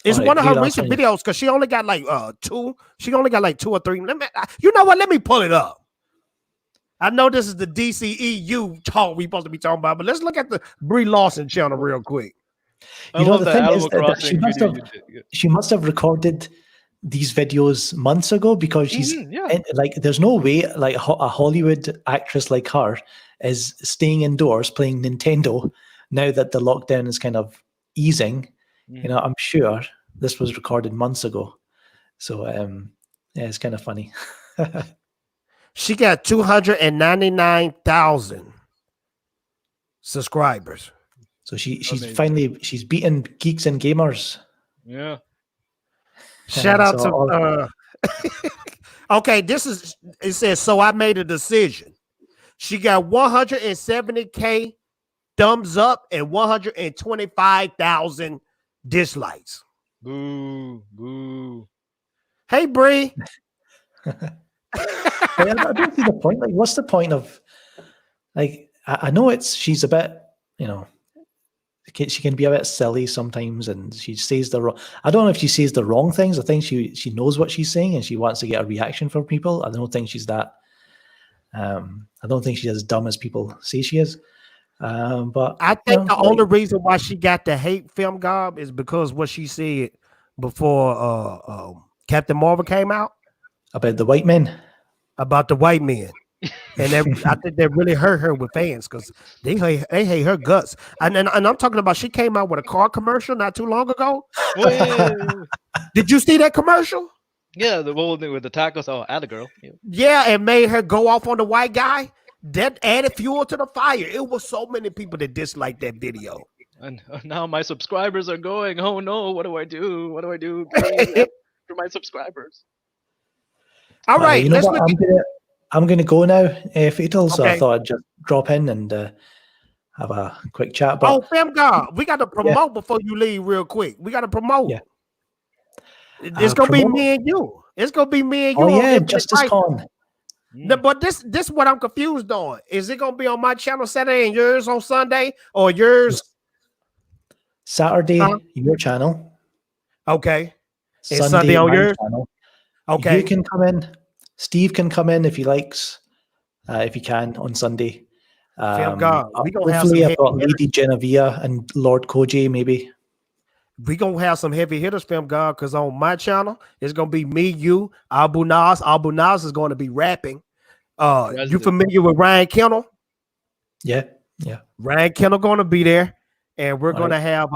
It's Alright, one of her Brie recent Larson. videos because she only got like two. She only got like 2 or 3. You know what? Let me pull it up. I know this is the DCEU talk we supposed to be talking about, but let's look at the Brie Lawson channel real quick. I You know, love the that thing is Animal that Crossing video you did. Yeah. she must have recorded these videos months ago because she's Yeah. like, there's no way like a Hollywood actress like her is staying indoors playing Nintendo now that the lockdown is kind of easing. You know, I'm sure this was recorded months ago. So yeah, it's kind of funny. She got 299,000 subscribers. So she's Amazing. finally beaten Geeks and Gamers. Yeah. Shout out so to okay, it says, so I made a decision. She got 170K thumbs up and 125,000 dislikes. Boo. Boo. Hey Bree. I don't see the point. Like, what's the point of like? I know she's a bit, you know, she can be a bit silly sometimes, and she says the wrong. I don't know if she says the wrong things. I think she knows what she's saying, and she wants to get a reaction from people. I don't think she's that. I don't think she's as dumb as people say she is. But I think the only reason why she got the hate Film Gob is because what she said before Captain Marvel came out about the white men. about the white men. And I think that really hurt her with fans because they hate her guts. And I'm talking about she came out with a car commercial not too long ago. Did you see that commercial? Yeah, the whole thing with the tacos. Oh, add a girl. Yeah. Yeah, and made her go off on the white guy. That added fuel to the fire. It was so many people that disliked that video. And now my subscribers are going. Oh no, what do I do? What do I do? Please, for my subscribers. All right, you know let's what? look at I'm gonna go now, Fatal. So I Okay. thought I'd just drop in and have a quick chat. But Oh, Fam God, we got to promote before you leave real quick. We got to promote. Yeah. It's gonna be promote? me and you. It's gonna be me and you. oh on yeah, Infinite Justice Life. Con. But this is what I'm confused on. Is it gonna be on my channel Saturday and yours on Sunday, or yours? Saturday, Huh? your channel. Okay. And Sunday on my yours? channel. Okay. You can come in. Steve can come in if he likes, if he can on Sunday. God, we gonna have hopefully some I've got heavy Lady Genevieve and Lord Koji maybe. We gonna have some heavy hitters, Fam God, because on my channel it's gonna be me, you, Abu Nas. Abu Nas is going to be rapping. You familiar with Ryan Kennel? Yeah, yeah. Ryan Kennel gonna be there, and we're All gonna have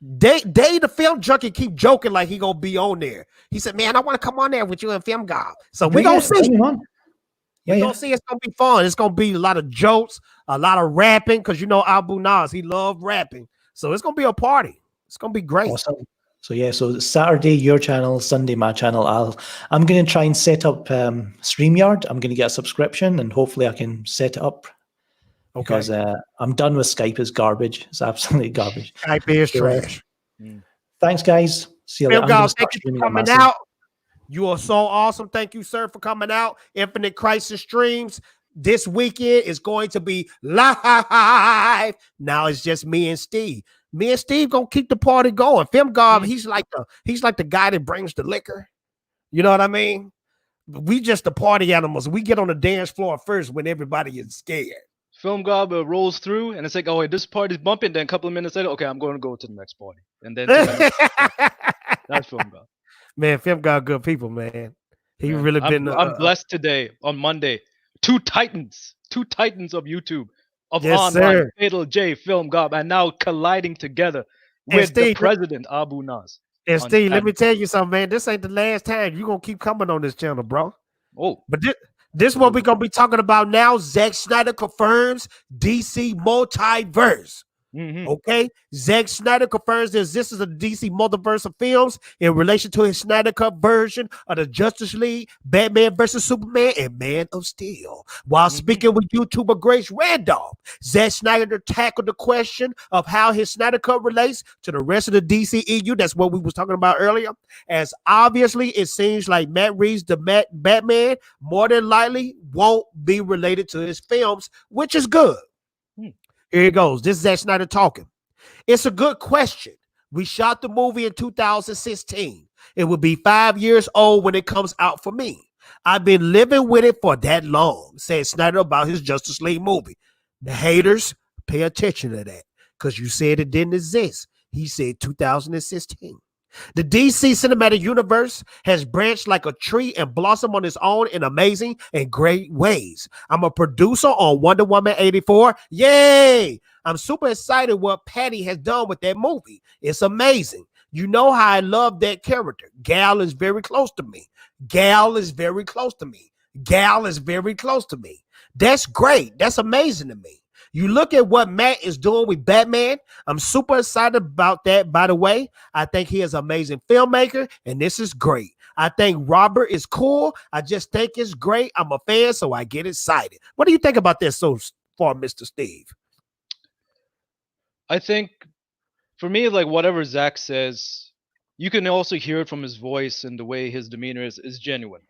They the film junkie keep joking like he gonna be on there. He said, "Man, I want to come on there with you and Film God." So we gonna see. bring him on. Yeah, We yeah. gonna see. It's gonna be fun. It's gonna be a lot of jokes, a lot of rapping, because you know Abu Nas, he loved rapping. So it's gonna be a party. It's gonna be great. Awesome. So yeah, so Saturday your channel, Sunday my channel. I'm going to try and set up StreamYard. I'm going to get a subscription and hopefully I can set it up because I'm done with Skype. It's garbage. It's absolutely garbage. Skype is trash. Thanks, guys. See you Film later. I'm gonna God, start thank you streaming for it coming massive. out. You are so awesome. Thank you, sir, for coming out. Infinite Crisis streams this weekend is going to be live. Now it's just me and Steve. Me and Steve gonna keep the party going. Film God, he's like the guy that brings the liquor. You know what I mean? We just the party animals. We get on the dance floor first when everybody is scared. Film God rolls through, and it's like, oh wait, this party's bumping. Then a couple of minutes later, okay, I'm going to go to the next party, and then to the next party. That's Film God. Man, Film God, good people, man. He Man, really been. I'm blessed today on Monday. Two titans of YouTube, of Yes, online, sir. Fatal J, Film God, and now colliding together And with the Steve, president Abu Nas. And on Steve, let channel. me tell you something, man. This ain't the last time you're gonna keep coming on this channel, bro. Oh, But this what we're gonna be talking about now. Zack Snyder confirms DC Multiverse. Okay, Zack Snyder confirms this is a DC multiverse of films in relation to his Snyder Cut version of the Justice League, Batman versus Superman, and Man of Steel. While speaking with YouTuber Grace Randolph, Zack Snyder tackled the question of how his Snyder Cut relates to the rest of the DCEU. That's what we was talking about earlier. As obviously, it seems like Matt Reeves' Batman more than likely won't be related to his films, which is good. Here it goes. This is Zack Snyder talking. It's a good question. We shot the movie in 2016. It will be 5 years old when it comes out for me. I've been living with it for that long, said Snyder about his Justice League movie. The haters, pay attention to that because you said it didn't exist. He said 2016. The DC cinematic universe has branched like a tree and blossomed on its own in amazing and great ways. I'm a producer on Wonder Woman 84. Yay! I'm super excited what Patty has done with that movie. It's amazing. You know how I love that character. Gal is very close to me. Gal is very close to me. Gal is very close to me. That's great. That's amazing to me. You look at what Matt is doing with Batman. I'm super excited about that, by the way. I think he is an amazing filmmaker, and this is great. I think Robert is cool. I just think it's great. I'm a fan, so I get excited. What do you think about this so far, Mr. Steve? I think for me, like whatever Zach says, you can also hear it from his voice and the way his demeanor is genuine.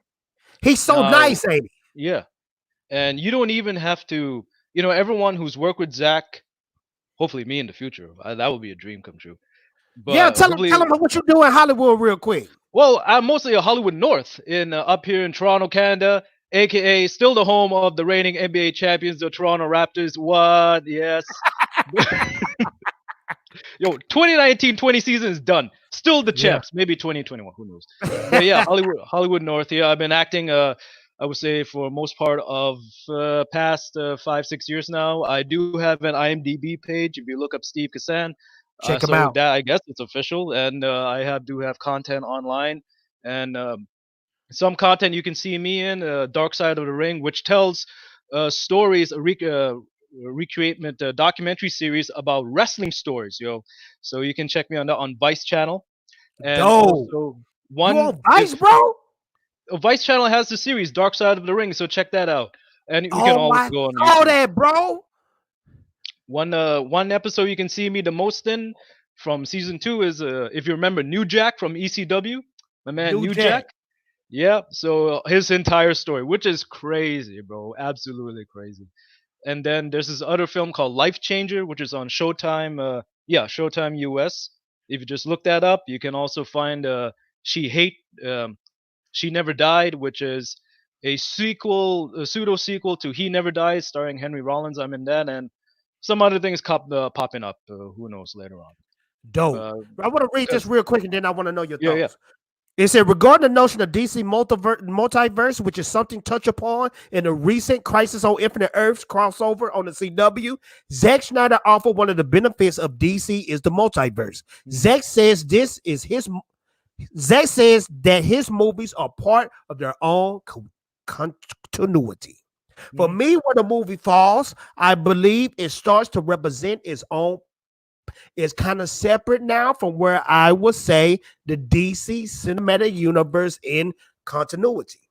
He's so nice, ain't he? Yeah. And you don't even have to, everyone who's worked with Zach, hopefully me in the future, that would be a dream come true. But yeah, tell him what you do in Hollywood real quick. Well, I'm mostly a Hollywood North up here in Toronto, Canada, aka still the home of the reigning NBA champions, the Toronto Raptors. What? Yes. Yo, 2019-20 season is done. Still the champs. Maybe 2021. Who knows? But yeah, Hollywood North. Yeah, I've been acting. I would say for most part of past 5-6 years now. I do have an IMDb page. If you look up Steve Kassan, check him out. That I guess it's official, and I do have content online, and some content you can see me in Dark Side of the Ring, which tells stories, recreation documentary series about wrestling stories, So you can check me on Vice channel. And also you on Vice, bro? Vice channel has the series Dark Side of the Ring, so check that out. And you can always go on YouTube. All that, bro. One episode you can see me the most in from season 2 is if you remember New Jack from ECW, my man New Jack. Yeah, so his entire story, which is crazy, bro, absolutely crazy. And then there's this other film called Life Changer, which is on Showtime. Showtime US. If you just look that up, you can also find She Never Died, which is a pseudo sequel to He Never Dies, starring Henry Rollins. I'm in that, and some other things popping up. Who knows later on? Dope. I want to read this real quick, and then I want to know your thoughts. It said, regarding the notion of DC multiverse, which is something touched upon in the recent Crisis on Infinite Earths crossover on the CW, Zack Snyder offered one of the benefits of DC is the multiverse. Zack says Zack says that his movies are part of their own continuity. For me, when a movie falls, I believe it starts to represent its own. It's kind of separate now from where I would say the DC cinematic universe in continuity.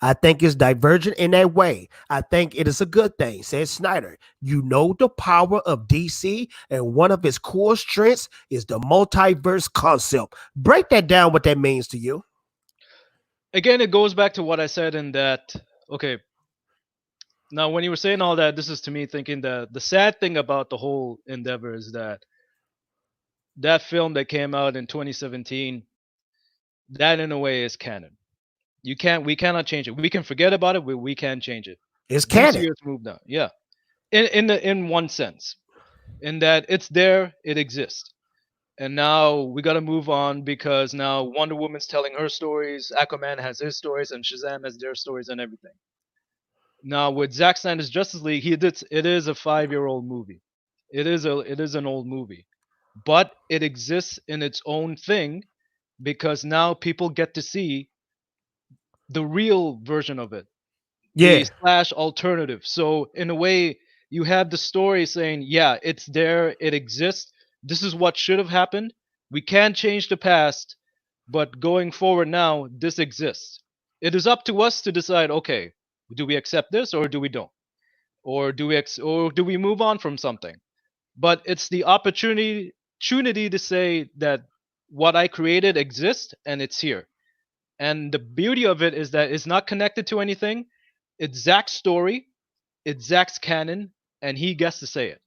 I think it's divergent in that way. I think it is a good thing, says Snyder. You know the power of DC, and one of its core strengths is the multiverse concept. Break that down, what that means to you. Again, it goes back to what I said in that. Okay, now when you were saying all that, this is to me thinking that the sad thing about the whole endeavor is that that film that came out in 2017, that in a way is canon. We cannot change it. We can forget about it, but we can change it. It's DC canon. has moved on. Yeah, in one sense, in that it's there, it exists, and now we got to move on because now Wonder Woman's telling her stories, Aquaman has his stories, and Shazam has their stories and everything. Now with Zack Snyder's Justice League, it is a 5-year-old movie. It is an old movie, but it exists in its own thing because now people get to see the real version of it, Yeah. the slash alternative. So in a way, you have the story saying, yeah, it's there, it exists. This is what should have happened. We can't change the past, but going forward now, this exists. It is up to us to decide. Okay, do we accept this or do we don't, or do we move on from something? But it's the opportunity to say that what I created exists and it's here. And the beauty of it is that it's not connected to anything. It's Zack's story, it's Zack's canon, and he gets to say it.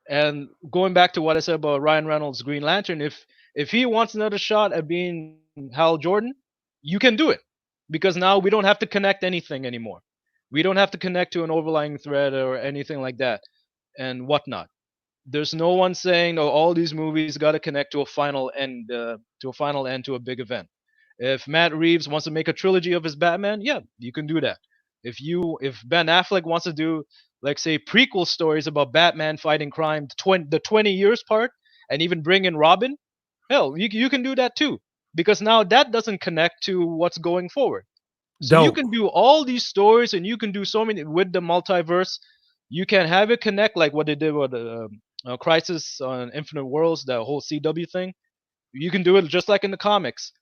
And going back to what I said about Ryan Reynolds' Green Lantern, if he wants another shot at being Hal Jordan, you can do it because now we don't have to connect anything anymore. We don't have to connect to an overlying thread or anything like that and whatnot. There's no one saying, "Oh, all these movies got to connect to a final end, to a big event." If Matt Reeves wants to make a trilogy of his Batman, yeah, you can do that. If Ben Affleck wants to do, like, say, prequel stories about Batman fighting crime, the 20 years part, and even bring in Robin, hell, you can do that too, because now that doesn't connect to what's going forward. So you Dope. can do all these stories, and you can do so many with the multiverse. You can have it connect like what they did with Crisis on Infinite Worlds, that whole CW thing. You can do it just like in the comics.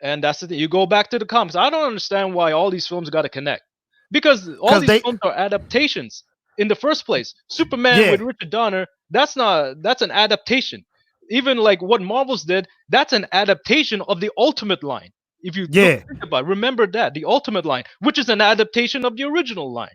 And that's the thing. You go back to the comics. I don't understand why all these films got to connect, because all these they films are adaptations in the first place. Superman Yeah. with Richard Donner, that's an adaptation. Even like what Marvel's did, that's an adaptation of the Ultimate line. If you Yeah. think about it, remember that the Ultimate line, which is an adaptation of the original line.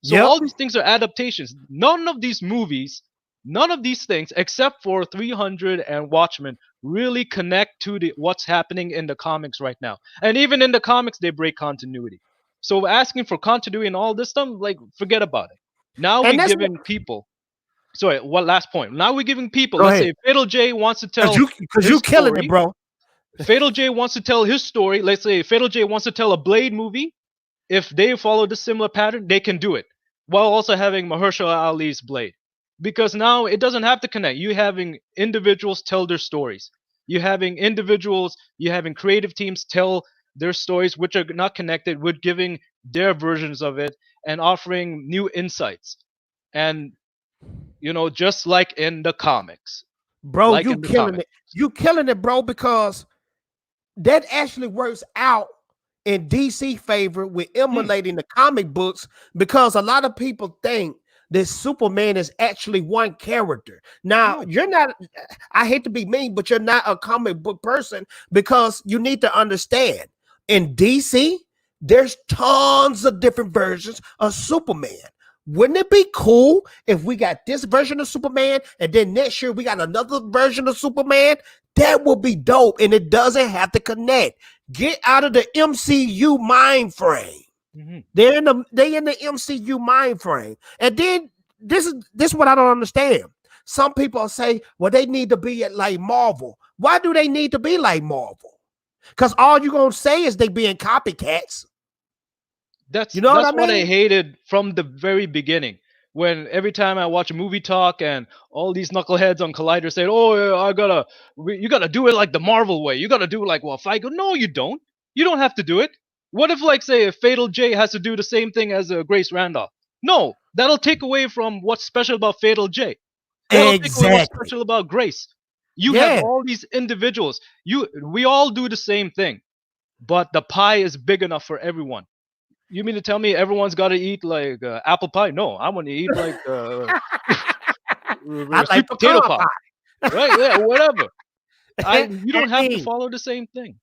So Yep. all these things are adaptations. None of these movies, none of these things, except for 300 and Watchmen, really connect to what's happening in the comics right now. And even in the comics, they break continuity. So asking for continuity and all this stuff, like, forget about it. Now And we're that's giving people. Sorry, one last point. Now we're giving people. Go Let's ahead. say Fatal J wants to tell because you his killing story. it, bro. Fatal J wants to tell his story. Let's say Fatal J wants to tell a Blade movie. If they follow the similar pattern, they can do it while also having Mahershala Ali's Blade. Because now it doesn't have to connect. You having individuals tell their stories. You having creative teams tell their stories which are not connected, with giving their versions of it and offering new insights. And just like in the comics. Bro, Like you in the killing comics. it. You killing it, bro, because that actually works out in DC favor with emulating the comic books, because a lot of people think that Superman is actually one character. Now, you're not, I hate to be mean, but you're not a comic book person, because you need to understand in DC, there's tons of different versions of Superman. Wouldn't it be cool if we got this version of Superman and then next year we got another version of Superman? That would be dope, and it doesn't have to connect. Get out of the MCU mind frame. They're in the MCU mind frame. And then this is what I don't understand. Some people say, well, they need to be like Marvel. Why do they need to be like Marvel? Because all you gonna say is they being copycats. That's You know what I what I mean? hated from the very beginning. When every time I watch a movie talk and all these knuckleheads on Collider say, "Oh, yeah, you gotta do it like the Marvel way. You gotta do it like well, Feige." No, you don't. You don't have to do it. What if, like, say, if Fatal J has to do the same thing as Grace Randolph? No, that'll take away from what's special about Fatal J. That'll take away what's Exactly. special about Grace. You have Yeah. all these individuals. We all do the same thing, but the pie is big enough for everyone. You mean to tell me everyone's got to eat like apple pie? No, I want to eat like I sweet like potato pecan pie, pie. right? Yeah, whatever. You and don't have to then, follow the same thing.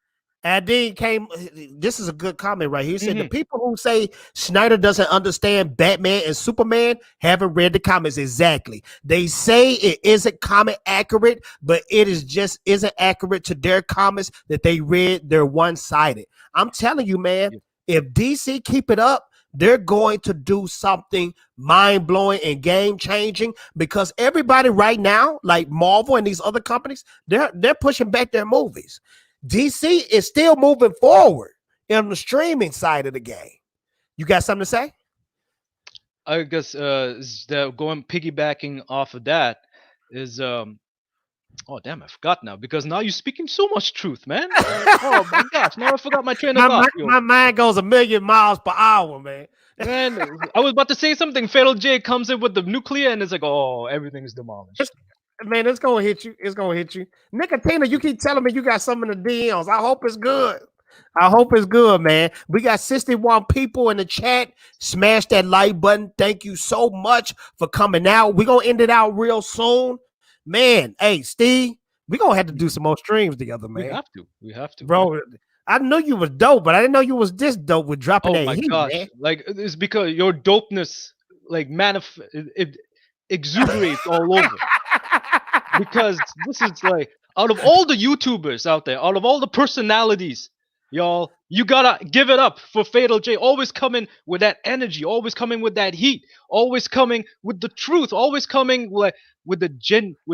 and then came. This is a good comment right here. He said the Hmm. people who say Snyder doesn't understand Batman and Superman haven't read the comics exactly. They say it isn't comic accurate, but it is just isn't accurate to their comics that they read. They're one sided. I'm telling you, man. Yeah. If DC keep it up, they're going to do something mind blowing and game changing because everybody right now, like Marvel and these other companies, they're pushing back their movies. DC is still moving forward in the streaming side of the game. You got something to say? I guess going piggybacking off of that is oh damn, I forgot now because now you're speaking so much truth, man. Oh my gosh, now I forgot my train of my, thought. my, Yo. my mind goes a million miles per hour, man. Man, I was about to say something. Fatal J comes in with the nuclear and it's like, oh, everything's demolished. Man, it's gonna hit you. It's gonna hit you. Nicotina, you keep telling me you got some in the DMs. I hope it's good. I hope it's good, man. We got 61 people in the chat. Smash that like button. Thank you so much for coming out. We're gonna end it out real soon. Man, hey, Steve, we're gonna have to do some more streams together, We man. have to. We have to, man. Bro, I knew you was dope, but I didn't know you was this dope with dropping Oh that my heat, gosh! man. Like it's because your dopeness, like it exuberates all over. Because this is like out of all the YouTubers out there, out of all the personalities, y'all, you gotta give it up for Fatal J. Always coming with that energy, always coming with that heat, always coming with the truth, always coming like with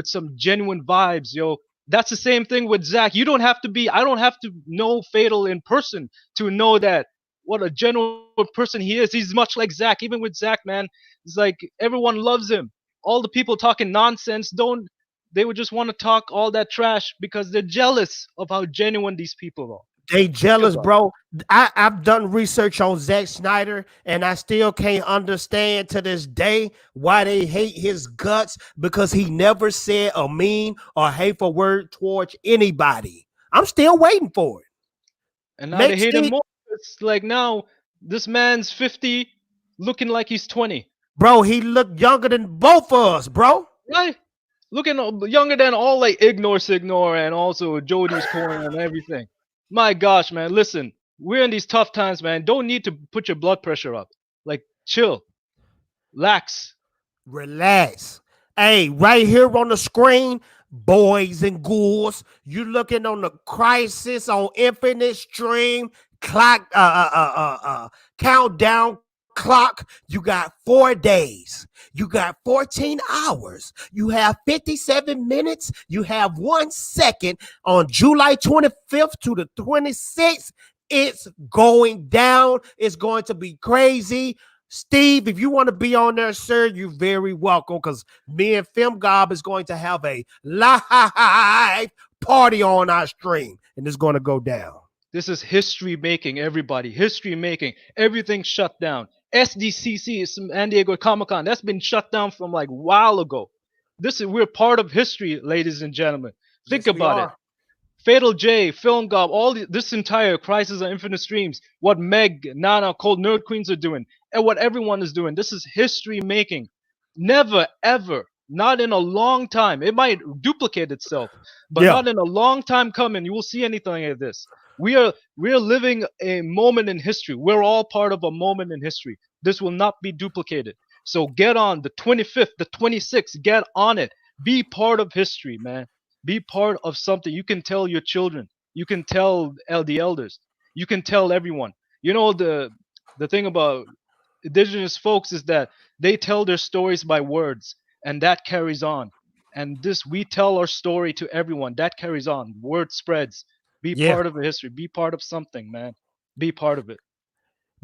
some genuine vibes, yo. That's the same thing with Zach. You don't have to be. I don't have to know Fatal in person to know that what a genuine person he is. He's much like Zach. Even with Zach, man, it's like everyone loves him. All the people talking nonsense don't they would just want to talk all that trash because they're jealous of how genuine these people are. They jealous, about bro. I've done research on Zack Snyder, and I still can't understand to this day why they hate his guts because he never said a mean or hateful word towards anybody. I'm still waiting for it. And now they Make hate him Steve, more. It's like now this man's 50, looking like he's 20. bro, he looked younger than both of us, bro. Right? Looking younger than all like Signor and also Jody's Corner and everything. My gosh, man, listen, we're in these tough times, man. Don't need to put your blood pressure up. Like, chill, lax. Relax. Hey, right here on the screen, boys and ghouls, you looking on the Crisis on Infinite Stream clock, countdown clock. You got 4 days. You got 14 hours. You have 57 minutes. You have 1 second on July 25th to the 26th. It's going down. It's going to be crazy. Steve, if you want to be on there, sir, you're very welcome because me and Film Gob is going to have a live party on our stream, and it's going to go down. This is history making, everybody. History making. Everything's shut down. SDCC is San Diego Comic Con. That's been shut down from like a while ago. We're part of history, ladies and gentlemen. Think Yes, we about it. are. Fatal J, Film Gob, this entire Crisis on Infinite Streams, what Meg, Nana, Cold Nerd Queens are doing, and what everyone is doing. This is history making. Never, ever, not in a long time. It might duplicate itself, but Yeah. not in a long time coming. You will see anything like this. We are living a moment in history. We're all part of a moment in history. This will not be duplicated. So get on the 25th, the 26th. Get on it. Be part of history, man. Be part of something. You can tell your children. You can tell the elders. You can tell everyone. You know the thing about indigenous folks is that they tell their stories by words, and that carries on. And we tell our story to everyone. That carries on. Word spreads. Be Yeah. part of the history. Be part of something, man. Be part of it.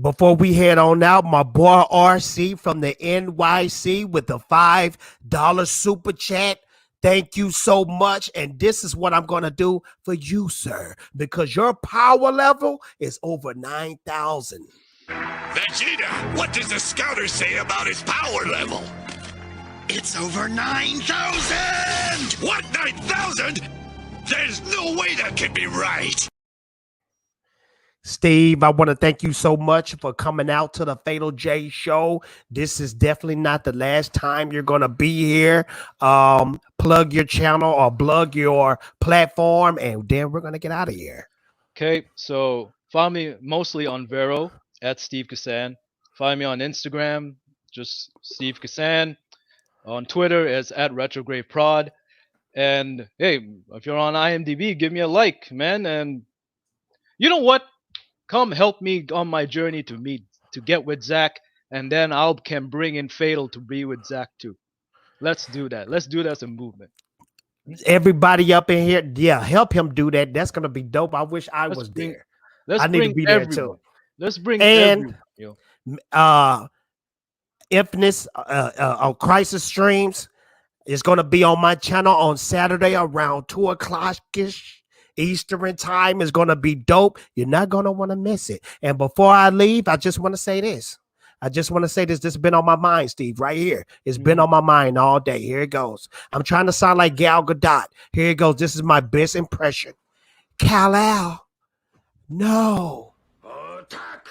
Before we head on out, my boy RC from the NYC with the $5 super chat. Thank you so much. And this is what I'm going to do for you, sir, because your power level is over 9,000. Vegeta, what does the scouter say about his power level? It's over 9,000! What, 9,000? There's no way that can be right! Steve, I want to thank you so much for coming out to the Fatal J show. This is definitely not the last time you're going to be here. Plug your channel or plug your platform, and then we're going to get out of here. Okay, so follow me mostly on Vero at Steve Kassan. Follow me on Instagram, just Steve Kassan. On Twitter, it's at Retrograde Prod. And hey, if you're on IMDb, give me a like, man. And you know what? Come help me on my journey to get with Zack, and then I can bring in Fatal to be with Zack too. Let's do that. Let's do that as a movement. Everybody up in here, yeah, help him do that. That's gonna be dope. I wish I was there. Let's I need to be there everyone. too. Let's bring And everyone. Yo. Infamous Crisis Streams is gonna be on my channel on Saturday around 2:00-ish. Eastern time is going to be dope. You're not going to want to miss it. And before I leave, I just want to say this. This has been on my mind, Steve, right here. It's been on my mind all day. Here it goes. I'm trying to sound like Gal Gadot. Here it goes. This is my best impression. Kal-El. No. Attack!